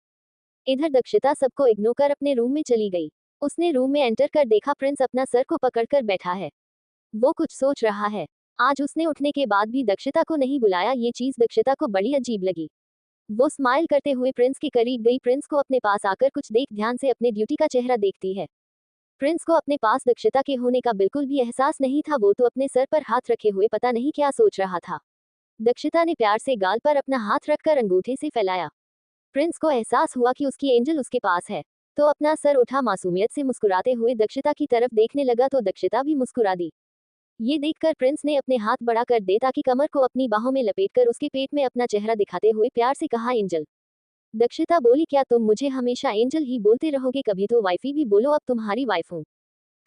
इधर दक्षिता सबको इग्नोर कर अपने रूम में चली गई। उसने रूम में एंटर कर देखा प्रिंस अपना सर को पकड़कर बैठा है। वो कुछ सोच रहा है। आज उसने उठने के बाद भी दक्षिता को नहीं बुलाया। ये चीज दक्षिता को बड़ी अजीब लगी। वो स्माइल करते हुए प्रिंस के करीब गई। प्रिंस को अपने पास आकर कुछ देख ध्यान से अपने ड्यूटी का चेहरा देखती है। प्रिंस को अपने पास दक्षिता के होने का बिल्कुल भी एहसास नहीं था। वो तो अपने सर पर हाथ रखे हुए पता नहीं क्या सोच रहा था। दक्षिता ने प्यार से गाल पर अपना हाथ रखकर अंगूठे से फैलाया। प्रिंस को एहसास हुआ कि उसकी एंजल उसके पास है, तो अपना सर उठा मासूमियत से मुस्कुराते हुए दक्षिता की तरफ देखने लगा तो दक्षिता भी मुस्कुरा दी। ये देखकर प्रिंस ने अपने हाथ बढ़ा कर दे ताकि कमर को अपनी बाहों में लपेटकर उसके पेट में अपना चेहरा दिखाते हुए प्यार से कहा, एंजल। दक्षिता बोली, क्या तुम मुझे हमेशा एंजल ही बोलते रहोगे? कभी तो वाइफी भी बोलो, अब तुम्हारी वाइफ हूँ।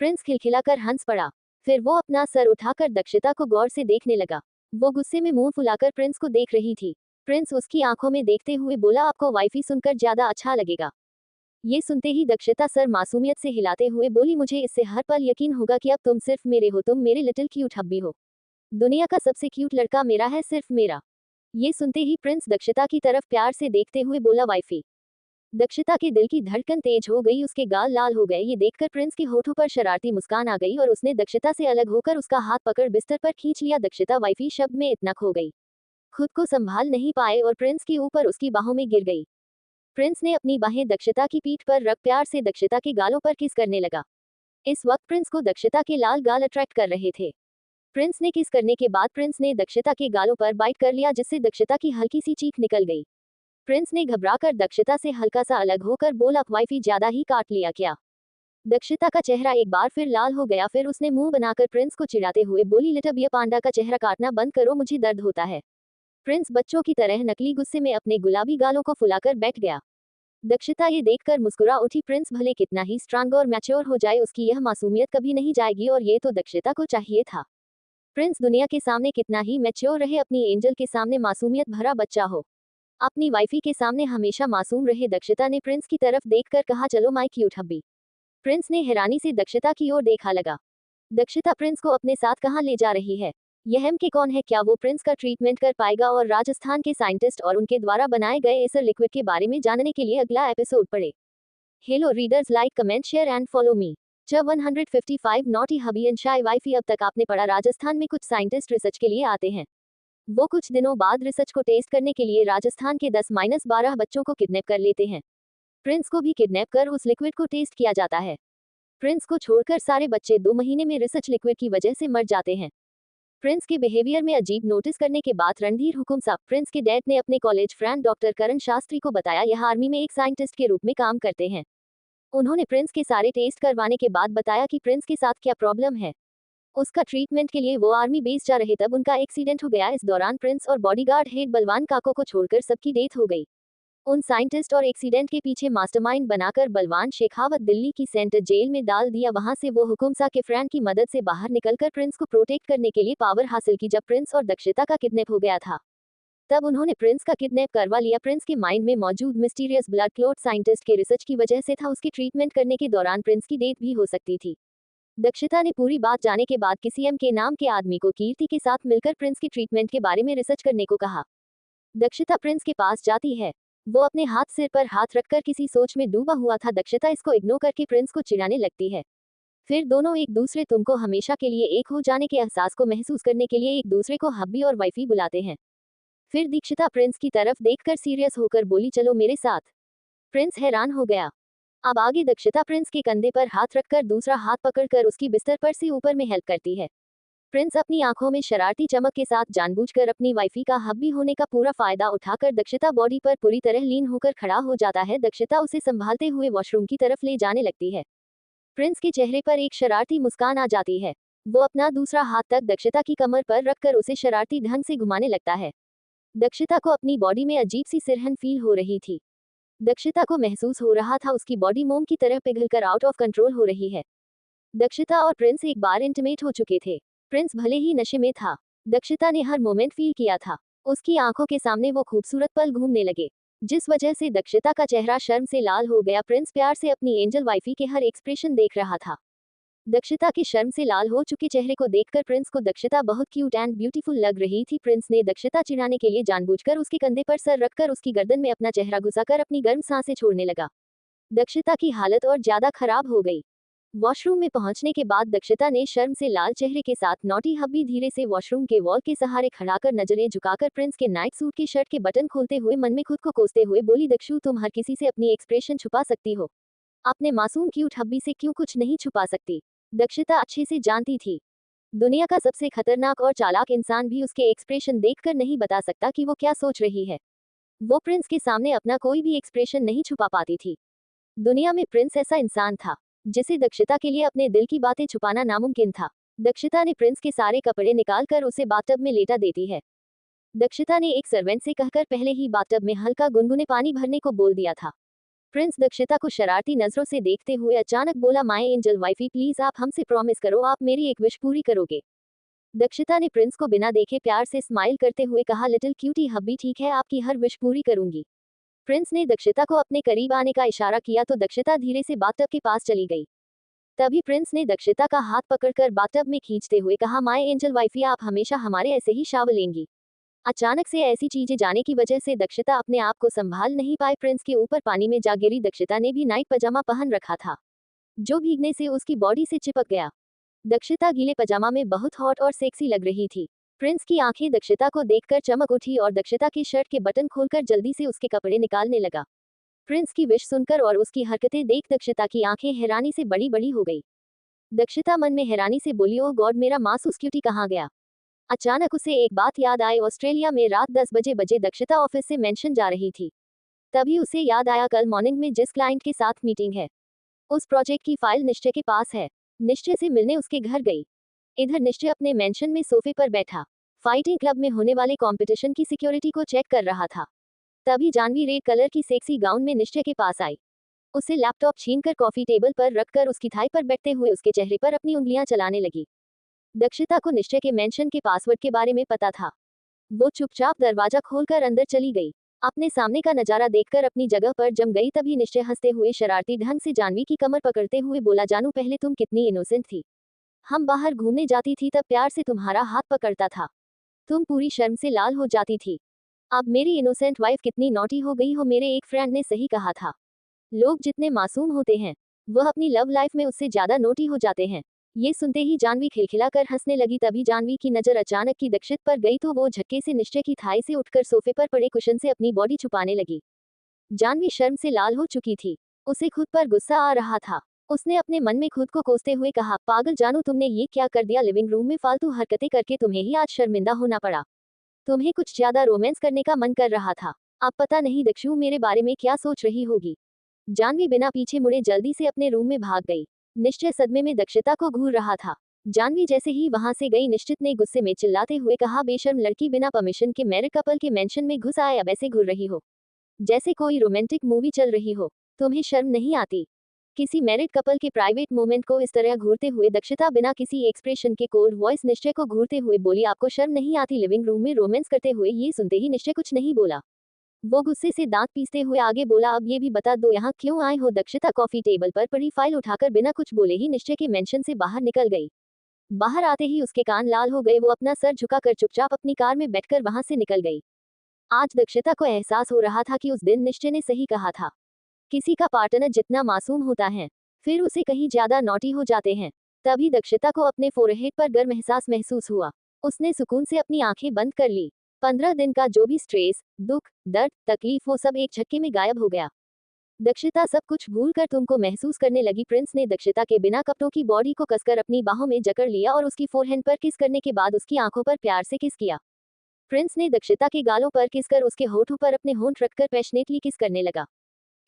प्रिंस खिलखिलाकर हंस पड़ा। फिर वो अपना सर उठाकर दक्षिता को गौर से देखने लगा। वो गुस्से में मुंह फुलाकर प्रिंस को देख रही थी। प्रिंस उसकी आंखों में देखते हुए बोला, आपको वाइफी सुनकर ज्यादा अच्छा लगेगा। ये सुनते ही दक्षिता सर मासूमियत से हिलाते हुए बोली, मुझे इससे हर पल यकीन होगा कि अब तुम सिर्फ मेरे हो, तुम मेरे लिटिल क्यूट हब्बी हो। दुनिया का सबसे क्यूट लड़का मेरा है, सिर्फ मेरा। ये सुनते ही प्रिंस दक्षिता की तरफ प्यार से देखते हुए बोला, वाइफी। दक्षिता के दिल की धड़कन तेज हो गई। उसके गाल लाल हो गए। ये देखकर प्रिंस के होठों पर शरारती मुस्कान आ गई और उसने दक्षिता से अलग होकर उसका हाथ पकड़ बिस्तर पर खींच लिया। दक्षिता वाइफी शब्द में इतना खो गई, खुद को संभाल नहीं पाए और प्रिंस के ऊपर उसकी बाहों में गिर गई। प्रिंस ने अपनी बाहें दक्षिता की पीठ पर रख प्यार से दक्षिता के गालों पर किस करने लगा। इस वक्त प्रिंस को दक्षिता के लाल गाल अट्रैक्ट कर रहे थे। प्रिंस ने किस करने के बाद प्रिंस ने दक्षिता के गालों पर बाइट कर लिया, जिससे दक्षिता की हल्की सी चीख निकल गई। प्रिंस ने घबराकर दक्षिता से हल्का सा अलग होकर बोला, वाइफी ज्यादा ही काट लिया क्या। दक्षिता का चेहरा एक बार फिर लाल हो गया। फिर उसने मुंह बनाकर प्रिंस को चिढ़ाते हुए बोली, लिटबिया पांडा का चेहरा काटना बंद करो, मुझे दर्द होता है। प्रिंस बच्चों की तरह नकली गुस्से में अपने गुलाबी गालों को फुलाकर बैठ गया। दक्षिता ये देखकर मुस्कुरा उठी। प्रिंस भले कितना ही स्ट्रांग और मैच्योर हो जाए, उसकी यह मासूमियत कभी नहीं जाएगी, और ये तो दक्षिता को चाहिए था। प्रिंस दुनिया के सामने कितना ही मैच्योर रहे, अपनी एंजल के सामने मासूमियत भरा बच्चा हो। अपनी वाइफी के सामने हमेशा मासूम रहे। दक्षिता ने प्रिंस की तरफ देखकर कहा, चलो माय क्यूट हब्बी। प्रिंस ने हैरानी से दक्षिता की ओर देखा लगा। दक्षिता प्रिंस को अपने साथ कहाँ ले जा रही है। यह एम के कौन है, क्या वो प्रिंस का ट्रीटमेंट कर पाएगा। और राजस्थान के साइंटिस्ट और उनके द्वारा बनाए गए एसर लिक्विड के बारे में जानने के लिए अगला एपिसोड पढ़े। Hello readers, like comment share and follow me. 155 naughty hubby and शाई वाइफी। अब तक आपने पढ़ा, राजस्थान में कुछ साइंटिस्ट रिसर्च के लिए आते हैं। वो कुछ दिनों बाद रिसर्च को टेस्ट करने के लिए राजस्थान के 10-12 बच्चों को किडनैप कर लेते हैं। प्रिंस को भी किडनैप कर उस लिक्विड को टेस्ट किया जाता है। प्रिंस को छोड़कर सारे बच्चे 2 महीने में रिसर्च लिक्विड की वजह से मर जाते हैं। प्रिंस के बिहेवियर में अजीब नोटिस करने के बाद रणधीर हुकुम साहब, प्रिंस के डैड ने अपने कॉलेज फ्रेंड डॉक्टर करण शास्त्री को बताया, यह आर्मी में एक साइंटिस्ट के रूप में काम करते हैं। उन्होंने प्रिंस के सारे टेस्ट करवाने के बाद बताया कि प्रिंस के साथ क्या प्रॉब्लम है। उसका ट्रीटमेंट के लिए वो आर्मी बेस जा रहे तब उनका एक्सीडेंट हो गया। इस दौरान प्रिंस और बॉडीगार्ड हेड बलवान काको को छोड़कर सबकी डेथ हो गई। उन साइंटिस्ट और एक्सीडेंट के पीछे मास्टरमाइंड बनाकर बलवान शेखावत दिल्ली की सेंट्रल जेल में डाल दिया। वहां से वो हुकुमसा के फ्रेंड की मदद से बाहर निकलकर प्रिंस को प्रोटेक्ट करने के लिए पावर हासिल की। जब प्रिंस और दक्षिता का किडनैप हो गया था तब उन्होंने प्रिंस का किडनैप करवा लिया। प्रिंस के माइंड में मौजूद मिस्टीरियस ब्लड क्लॉट साइंटिस्ट के रिसर्च की वजह से था। उसकी ट्रीटमेंट करने के दौरान प्रिंस की डेथ भी हो सकती थी। दक्षिता ने पूरी बात जाने के बाद किसी एम के नाम के आदमी को कीर्ति के साथ मिलकर प्रिंस की ट्रीटमेंट के बारे में रिसर्च करने को कहा। दक्षिता प्रिंस के पास जाती है। वो अपने हाथ सिर पर हाथ रखकर किसी सोच में डूबा हुआ था। दक्षिता इसको इग्नोर करके प्रिंस को चिढ़ाने लगती है। फिर दोनों एक दूसरे तुमको हमेशा के लिए एक हो जाने के एहसास को महसूस करने के लिए एक दूसरे को हब्बी और वाइफी बुलाते हैं। फिर दीक्षिता प्रिंस की तरफ देखकर सीरियस होकर बोली, चलो मेरे साथ। प्रिंस हैरान हो गया। अब आगे दक्षिता प्रिंस के कंधे पर हाथ रखकर दूसरा हाथ पकड़कर उसकी बिस्तर पर से ऊपर में हेल्प करती है। प्रिंस अपनी आंखों में शरारती चमक के साथ जानबूझकर अपनी वाइफी का हब्बी होने का पूरा फायदा उठाकर दक्षिता बॉडी पर पूरी तरह लीन होकर खड़ा हो जाता है। दक्षिता उसे संभालते हुए वॉशरूम की तरफ ले जाने लगती है। प्रिंस के चेहरे पर एक शरारती मुस्कान आ जाती है। वो अपना दूसरा हाथ तक दक्षिता की कमर पर रखकर उसे शरारती ढंग से घुमाने लगता है। दक्षिता को अपनी बॉडी में अजीब सी सिरहन फील हो रही थी। दक्षिता को महसूस हो रहा था उसकी बॉडी मोम की तरह पिघलकर आउट ऑफ कंट्रोल हो रही है। दक्षिता और प्रिंस एक बार इंटीमेट हो चुके थे। प्रिंस भले ही नशे में था, दक्षिता ने हर मोमेंट फील किया था। उसकी आंखों के सामने वो खूबसूरत पल घूमने लगे, जिस वजह से दक्षिता का चेहरा शर्म से लाल हो गया। प्रिंस प्यार से अपनी एंजल वाइफी के हर एक्सप्रेशन देख रहा था। दक्षिता के शर्म से लाल हो चुके चेहरे को देखकर प्रिंस को दक्षिता बहुत क्यूट एंड ब्यूटीफुल लग रही थी। प्रिंस ने दक्षिता चिढ़ाने के लिए जानबूझकर उसके कंधे पर सर रखकर उसकी गर्दन में अपना चेहरा घुसाकर अपनी गर्म सांसें छोड़ने लगा। दक्षिता की हालत और ज्यादा खराब हो गई। वॉशरूम में पहुंचने के बाद दक्षिता ने शर्म से लाल चेहरे के साथ नॉटी हब्बी धीरे से वॉशरूम के वॉल के सहारे खड़ाकर नजरें झुकाकर प्रिंस के नाइट सूट के शर्ट के बटन खोलते हुए मन में खुद को कोसते हुए बोली, दक्षु तुम हर किसी से अपनी एक्सप्रेशन छुपा सकती हो, अपने मासूम क्यूट हब्बी से क्यों कुछ नहीं छुपा सकती। दक्षिता अच्छे से जानती थी, दुनिया का सबसे खतरनाक और चालाक इंसान भी उसके एक्सप्रेशन देखकर नहीं बता सकता कि वो क्या सोच रही है। वो प्रिंस के सामने अपना कोई भी एक्सप्रेशन नहीं छुपा पाती थी। दुनिया में प्रिंस ऐसा इंसान था जिसे दक्षिता के लिए अपने दिल की बातें छुपाना नामुमकिन था। दक्षिता ने प्रिंस के सारे कपड़े निकालकर उसे बाथटब में लेटा देती है। दक्षिता ने एक सर्वेंट से कहकर पहले ही बाथटब में हल्का गुनगुने पानी भरने को बोल दिया था। प्रिंस दक्षिता को शरारती नजरों से देखते हुए अचानक बोला, माय एंजल वाइफी प्लीज आप हमसे प्रॉमिस करो आप मेरी एक विश पूरी करोगे। दक्षिता ने प्रिंस को बिना देखे प्यार से स्माइल करते हुए कहा, लिटिल क्यूटी हब्बी ठीक है आपकी हर विश पूरी करूंगी। प्रिंस ने दक्षिता को अपने करीब आने का इशारा किया तो दक्षिता धीरे से बाथटब के पास चली गई। तभी प्रिंस ने दक्षिता का हाथ पकड़कर बाथटब में खींचते हुए कहा, माय एंजल वाइफी आप हमेशा हमारे ऐसे ही शावर लेंगी। अचानक से ऐसी चीजें जाने की वजह से दक्षिता अपने आप को संभाल नहीं पाए, प्रिंस के ऊपर पानी में जा गिरी। दक्षिता ने भी नाइट पजामा पहन रखा था जो भीगने से उसकी बॉडी से चिपक गया। दक्षिता गीले पजामा में बहुत हॉट और सेक्सी लग रही थी। प्रिंस की आंखें दक्षिता को देखकर चमक उठी और दक्षिता के शर्ट के बटन खोलकर जल्दी से उसके कपड़े निकालने लगा। प्रिंस की विश सुनकर और उसकी हरकतें देख दक्षिता की आंखें हैरानी से बड़ी बड़ी हो गई। दक्षिता मन में हैरानी से बोली, ओह गॉड, मेरा मासूस क्यूटी कहाँ गया। अचानक उसे एक बात याद आई। ऑस्ट्रेलिया में रात 10 बजे दक्षिता ऑफिस से मेंशन जा रही थी। तभी उसे याद आया कल मॉर्निंग में जिस क्लाइंट के साथ मीटिंग है, उस प्रोजेक्ट की फाइल निश्चय के पास है। निश्चय से मिलने उसके घर गई। इधर निश्चय अपने मेंशन में सोफे पर बैठा फाइटिंग क्लब में होने वाले कंपटीशन की सिक्योरिटी को चेक कर रहा था। तभी जानवी रेड कलर की सेक्सी गाउन में निश्चय के पास आई। उसे लैपटॉप छीनकर कॉफी टेबल पर रखकर उसकी थाई पर बैठते हुए उसके चेहरे पर अपनी उंगलियां चलाने लगी। दक्षिता को निश्चय के मेंशन के पासवर्ड के बारे में पता था। वो चुपचाप दरवाजा खोलकर अंदर चली गई। अपने सामने का नजारा देखकर अपनी जगह पर जम गई। तभी निश्चय हंसते हुए शरारती ढंग से जानवी की कमर पकड़ते हुए बोला, जानू पहले तुम कितनी इनोसेंट थी। हम बाहर घूमने जाती थी तब प्यार से तुम्हारा हाथ पकड़ता था, तुम पूरी शर्म से लाल हो जाती थी। अब मेरी इनोसेंट वाइफ कितनी नॉटी हो गई हो। मेरे एक फ्रेंड ने सही कहा था, लोग जितने मासूम होते हैं वह अपनी लव लाइफ में उससे ज्यादा नोटी हो जाते हैं। ये सुनते ही जानवी खिलखिलाकर हंसने लगी। तभी जानवी की नजर अचानक की दक्षित पर गई तो वो झटके से निश्चय की थाई से उठकर सोफे पर पड़े कुशन से अपनी बॉडी छुपाने लगी। जानवी शर्म से लाल हो चुकी थी। उसे खुद पर गुस्सा आ रहा था। उसने अपने मन में खुद को कोसते हुए कहा, पागल जानू, तुमने ये क्या कर दिया। लिविंग रूम में फालतू हरकतें करके तुम्हें ही आज शर्मिंदा होना पड़ा। तुम्हें कुछ ज्यादा रोमांस करने का मन कर रहा था। अब पता नहीं दक्षु मेरे बारे में क्या सोच रही होगी। जानवी बिना पीछे मुड़े जल्दी से अपने रूम में भाग गई। निश्चय सदमे में दक्षिता को घूर रहा था। जानवी जैसे ही वहां से गई, निश्चित ने गुस्से में चिल्लाते हुए कहा, बेशर्म लड़की, बिना परमिशन के मैरिड कपल के मेंशन में घुस आए, अब ऐसे घूर रही हो जैसे कोई रोमांटिक मूवी चल रही हो। तुम्हें शर्म नहीं आती। किसी मैरिड कपल के प्राइवेट मोमेंट को इस तरह घूरते हुए दक्षिता बिना किसी एक्सप्रेशन के कोल्ड वॉइस निश्चय को घूरते हुए बोली, आपको शर्म नहीं आती लिविंग रूम में रोमांस करते हुए। ये सुनते ही निश्चय कुछ नहीं बोला। वो गुस्से से दांत पीसते हुए आगे बोला, अब ये भी बता दो यहाँ क्यों आए हो। दक्षिता कॉफी टेबल पर पड़ी फाइल उठाकर बिना कुछ बोले ही निश्चय के मेंशन से बाहर निकल गई। बाहर आते ही उसके कान लाल हो गए। वो अपना सर झुकाकर चुपचाप अपनी कार में बैठकर वहां से निकल गई। आज दक्षिता को एहसास हो रहा था कि उस दिन निश्चय ने सही कहा था, किसी का पार्टनर जितना मासूम होता है फिर उसे कहीं ज्यादा नॉटी हो जाते हैं। तभी दक्षिता को अपने फोरहेड पर गर्म एहसास महसूस हुआ। उसने सुकून से अपनी आंखें बंद कर ली। 15 दिन का जो भी स्ट्रेस, दुख, दर्द, तकलीफ, वो सब एक झटके में गायब हो गया। दक्षिता सब कुछ भूलकर तुमको महसूस करने लगी। प्रिंस ने दक्षिता के बिना कपड़ों की बॉडी को कसकर अपनी बाहों में जकड़ लिया और उसकी फोरहेड पर किस करने के बाद उसकी आंखों पर प्यार से किस किया। प्रिंस ने दक्षिता के गालों पर किस कर उसके होठों पर अपने होंठ रखकर पैशनेटली किस करने लगा।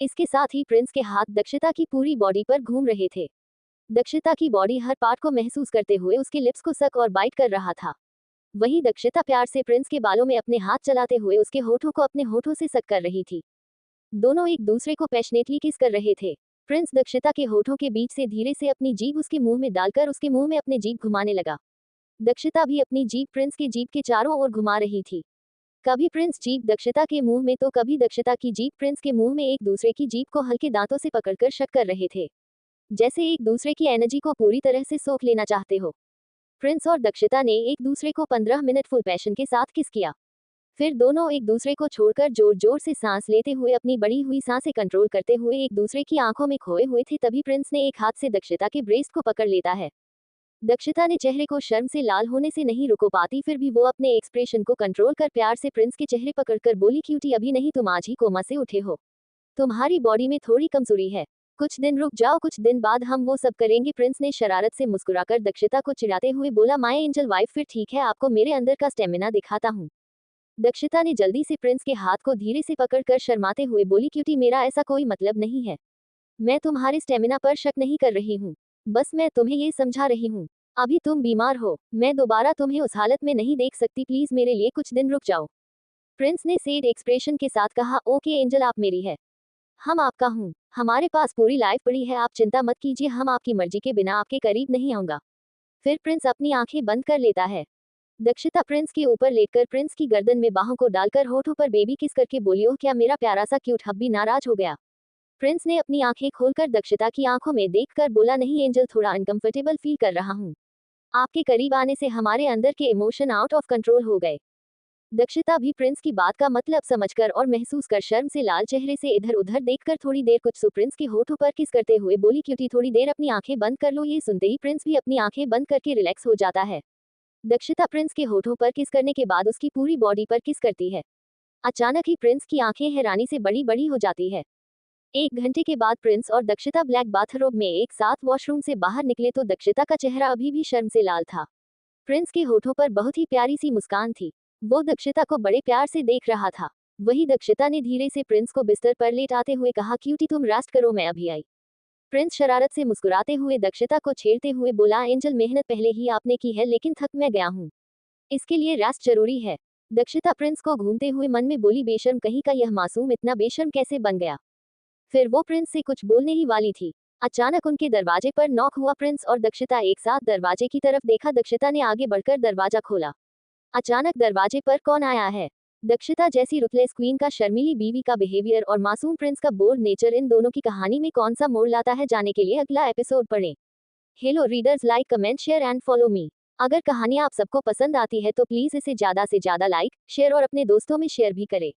इसके साथ ही प्रिंस के हाथ दक्षिता की पूरी बॉडी पर घूम रहे थे। दक्षिता की बॉडी हर पार्ट को महसूस करते हुए उसके लिप्स को सक और बाइट कर रहा था। वहीं दक्षिता प्यार से प्रिंस के बालों में अपने हाथ चलाते हुए उसके होठों को अपने होठों से सक कर रही थी। दोनों एक दूसरे को पैशनेटली किस कर रहे थे। प्रिंस दक्षिता के होठों के बीच से धीरे से अपनी जीभ उसके मुंह में डालकर उसके मुंह में अपने जीभ घुमाने लगा। दक्षिता भी अपनी जीभ प्रिंस की जीभ के चारों ओर घुमा रही थी। कभी प्रिंस जीभ दक्षिता के मुंह में तो कभी दक्षिता की जीभ प्रिंस के मुंह में एक दूसरे की जीभ को हल्के दांतों से पकड़कर शक कर रहे थे, जैसे एक दूसरे की एनर्जी को पूरी तरह से सोख लेना चाहते हो। प्रिंस और दक्षिता ने एक दूसरे को 15 मिनट फुल पैशन के साथ किस किया। फिर दोनों एक दूसरे को छोड़कर जोर जोर से सांस लेते हुए अपनी बढ़ी हुई सांसें कंट्रोल करते हुए एक दूसरे की आंखों में खोए हुए थे। तभी प्रिंस ने एक हाथ से दक्षिता के ब्रेस्ट को पकड़ लेता है। दक्षिता ने चेहरे को शर्म से लाल होने से नहीं रुको पाती, फिर भी वो अपने एक्सप्रेशन को कंट्रोल कर प्यार से प्रिंस के चेहरे पकड़कर बोली, क्यूटी अभी नहीं, तुम आज ही कोमा से उठे हो, तुम्हारी बॉडी में थोड़ी कमजोरी है, कुछ दिन रुक जाओ, कुछ दिन बाद हम वो सब करेंगे। प्रिंस ने शरारत से मुस्कुराकर दक्षिता को चिढ़ाते हुए बोला, माय एंजल वाइफ, फिर ठीक है, आपको मेरे अंदर का स्टेमिना दिखाता हूँ। दक्षिता ने जल्दी से प्रिंस के हाथ को धीरे से पकड़कर शर्माते हुए बोली, क्यूटी मेरा ऐसा कोई मतलब नहीं है, मैं तुम्हारे स्टेमिना पर शक नहीं कर रही हूँ, बस मैं तुम्हें ये समझा रही हूँ अभी तुम बीमार हो, मैं दोबारा तुम्हें उस हालत में नहीं देख सकती, प्लीज मेरे लिए कुछ दिन रुक जाओ। प्रिंस ने सेड एक्सप्रेशन के साथ कहा, ओके एंजल, आप मेरी है, हम आपका हूँ, हमारे पास पूरी लाइफ पड़ी है, आप चिंता मत कीजिए, हम आपकी मर्जी के बिना आपके करीब नहीं आऊंगा। फिर प्रिंस अपनी आंखें बंद कर लेता है। दक्षिता प्रिंस के ऊपर लेटकर प्रिंस की गर्दन में बाहों को डालकर होठों पर बेबी किस करके बोली, ओह क्या मेरा प्यारा सा क्यूट हब्बी नाराज हो गया। प्रिंस ने अपनी आंखें खोलकर दक्षिता की आंखों में देखकर बोला, नहीं एंजल, थोड़ा अनकंफर्टेबल फील कर रहा हूँ, आपके करीब आने से हमारे अंदर के इमोशन आउट ऑफ कंट्रोल हो गए। दक्षिता भी प्रिंस की बात का मतलब समझकर और महसूस कर शर्म से लाल चेहरे से इधर उधर देखकर थोड़ी देर कुछ प्रिंस के होठों पर किस करते हुए बोली, क्यूटी थोड़ी देर अपनी आंखें बंद कर लो। ये सुनते ही प्रिंस भी अपनी आंखें बंद करके रिलैक्स हो जाता है। दक्षिता प्रिंस के होठों पर किस करने के बाद उसकी पूरी बॉडी पर किस करती है। अचानक ही प्रिंस की आंखें हैरानी से बड़ी बड़ी हो जाती है। एक घंटे के बाद प्रिंस और दक्षिता ब्लैक बाथरोब में एक साथ वॉशरूम से बाहर निकले तो दक्षिता का चेहरा अभी भी शर्म से लाल था। प्रिंस के होठों पर बहुत ही प्यारी सी मुस्कान थी। वो दक्षिता को बड़े प्यार से देख रहा था। वही दक्षिता ने धीरे से प्रिंस को बिस्तर पर लेटाते हुए कहा, क्यूटी तुम रेस्ट करो, मैं अभी आई। प्रिंस शरारत से मुस्कुराते हुए दक्षिता को छेड़ते हुए बोला, एंजल मेहनत पहले ही आपने की है लेकिन थक मैं गया हूँ, इसके लिए रेस्ट जरूरी है। दक्षिता प्रिंस को घूमते हुए मन में बोली, बेशर्म कहीं का यह मासूम इतना बेशर्म कैसे बन गया। फिर वो प्रिंस से कुछ बोलने ही वाली थी, अचानक उनके दरवाजे पर नॉक हुआ। प्रिंस और दक्षिता एक साथ दरवाजे की तरफ देखा। दक्षिता ने आगे बढ़कर दरवाजा खोला। अचानक दरवाजे पर कौन आया है। दक्षिता जैसी रुथलेस क्वीन का शर्मीली बीवी का बिहेवियर और मासूम प्रिंस का बोल्ड नेचर, इन दोनों की कहानी में कौन सा मोड़ लाता है, जाने के लिए अगला एपिसोड पढ़ें। Hello readers, like comment share and follow मी। अगर कहानियाँ आप सबको पसंद आती है तो प्लीज इसे ज्यादा से ज्यादा लाइक शेयर और अपने दोस्तों में शेयर भी करें।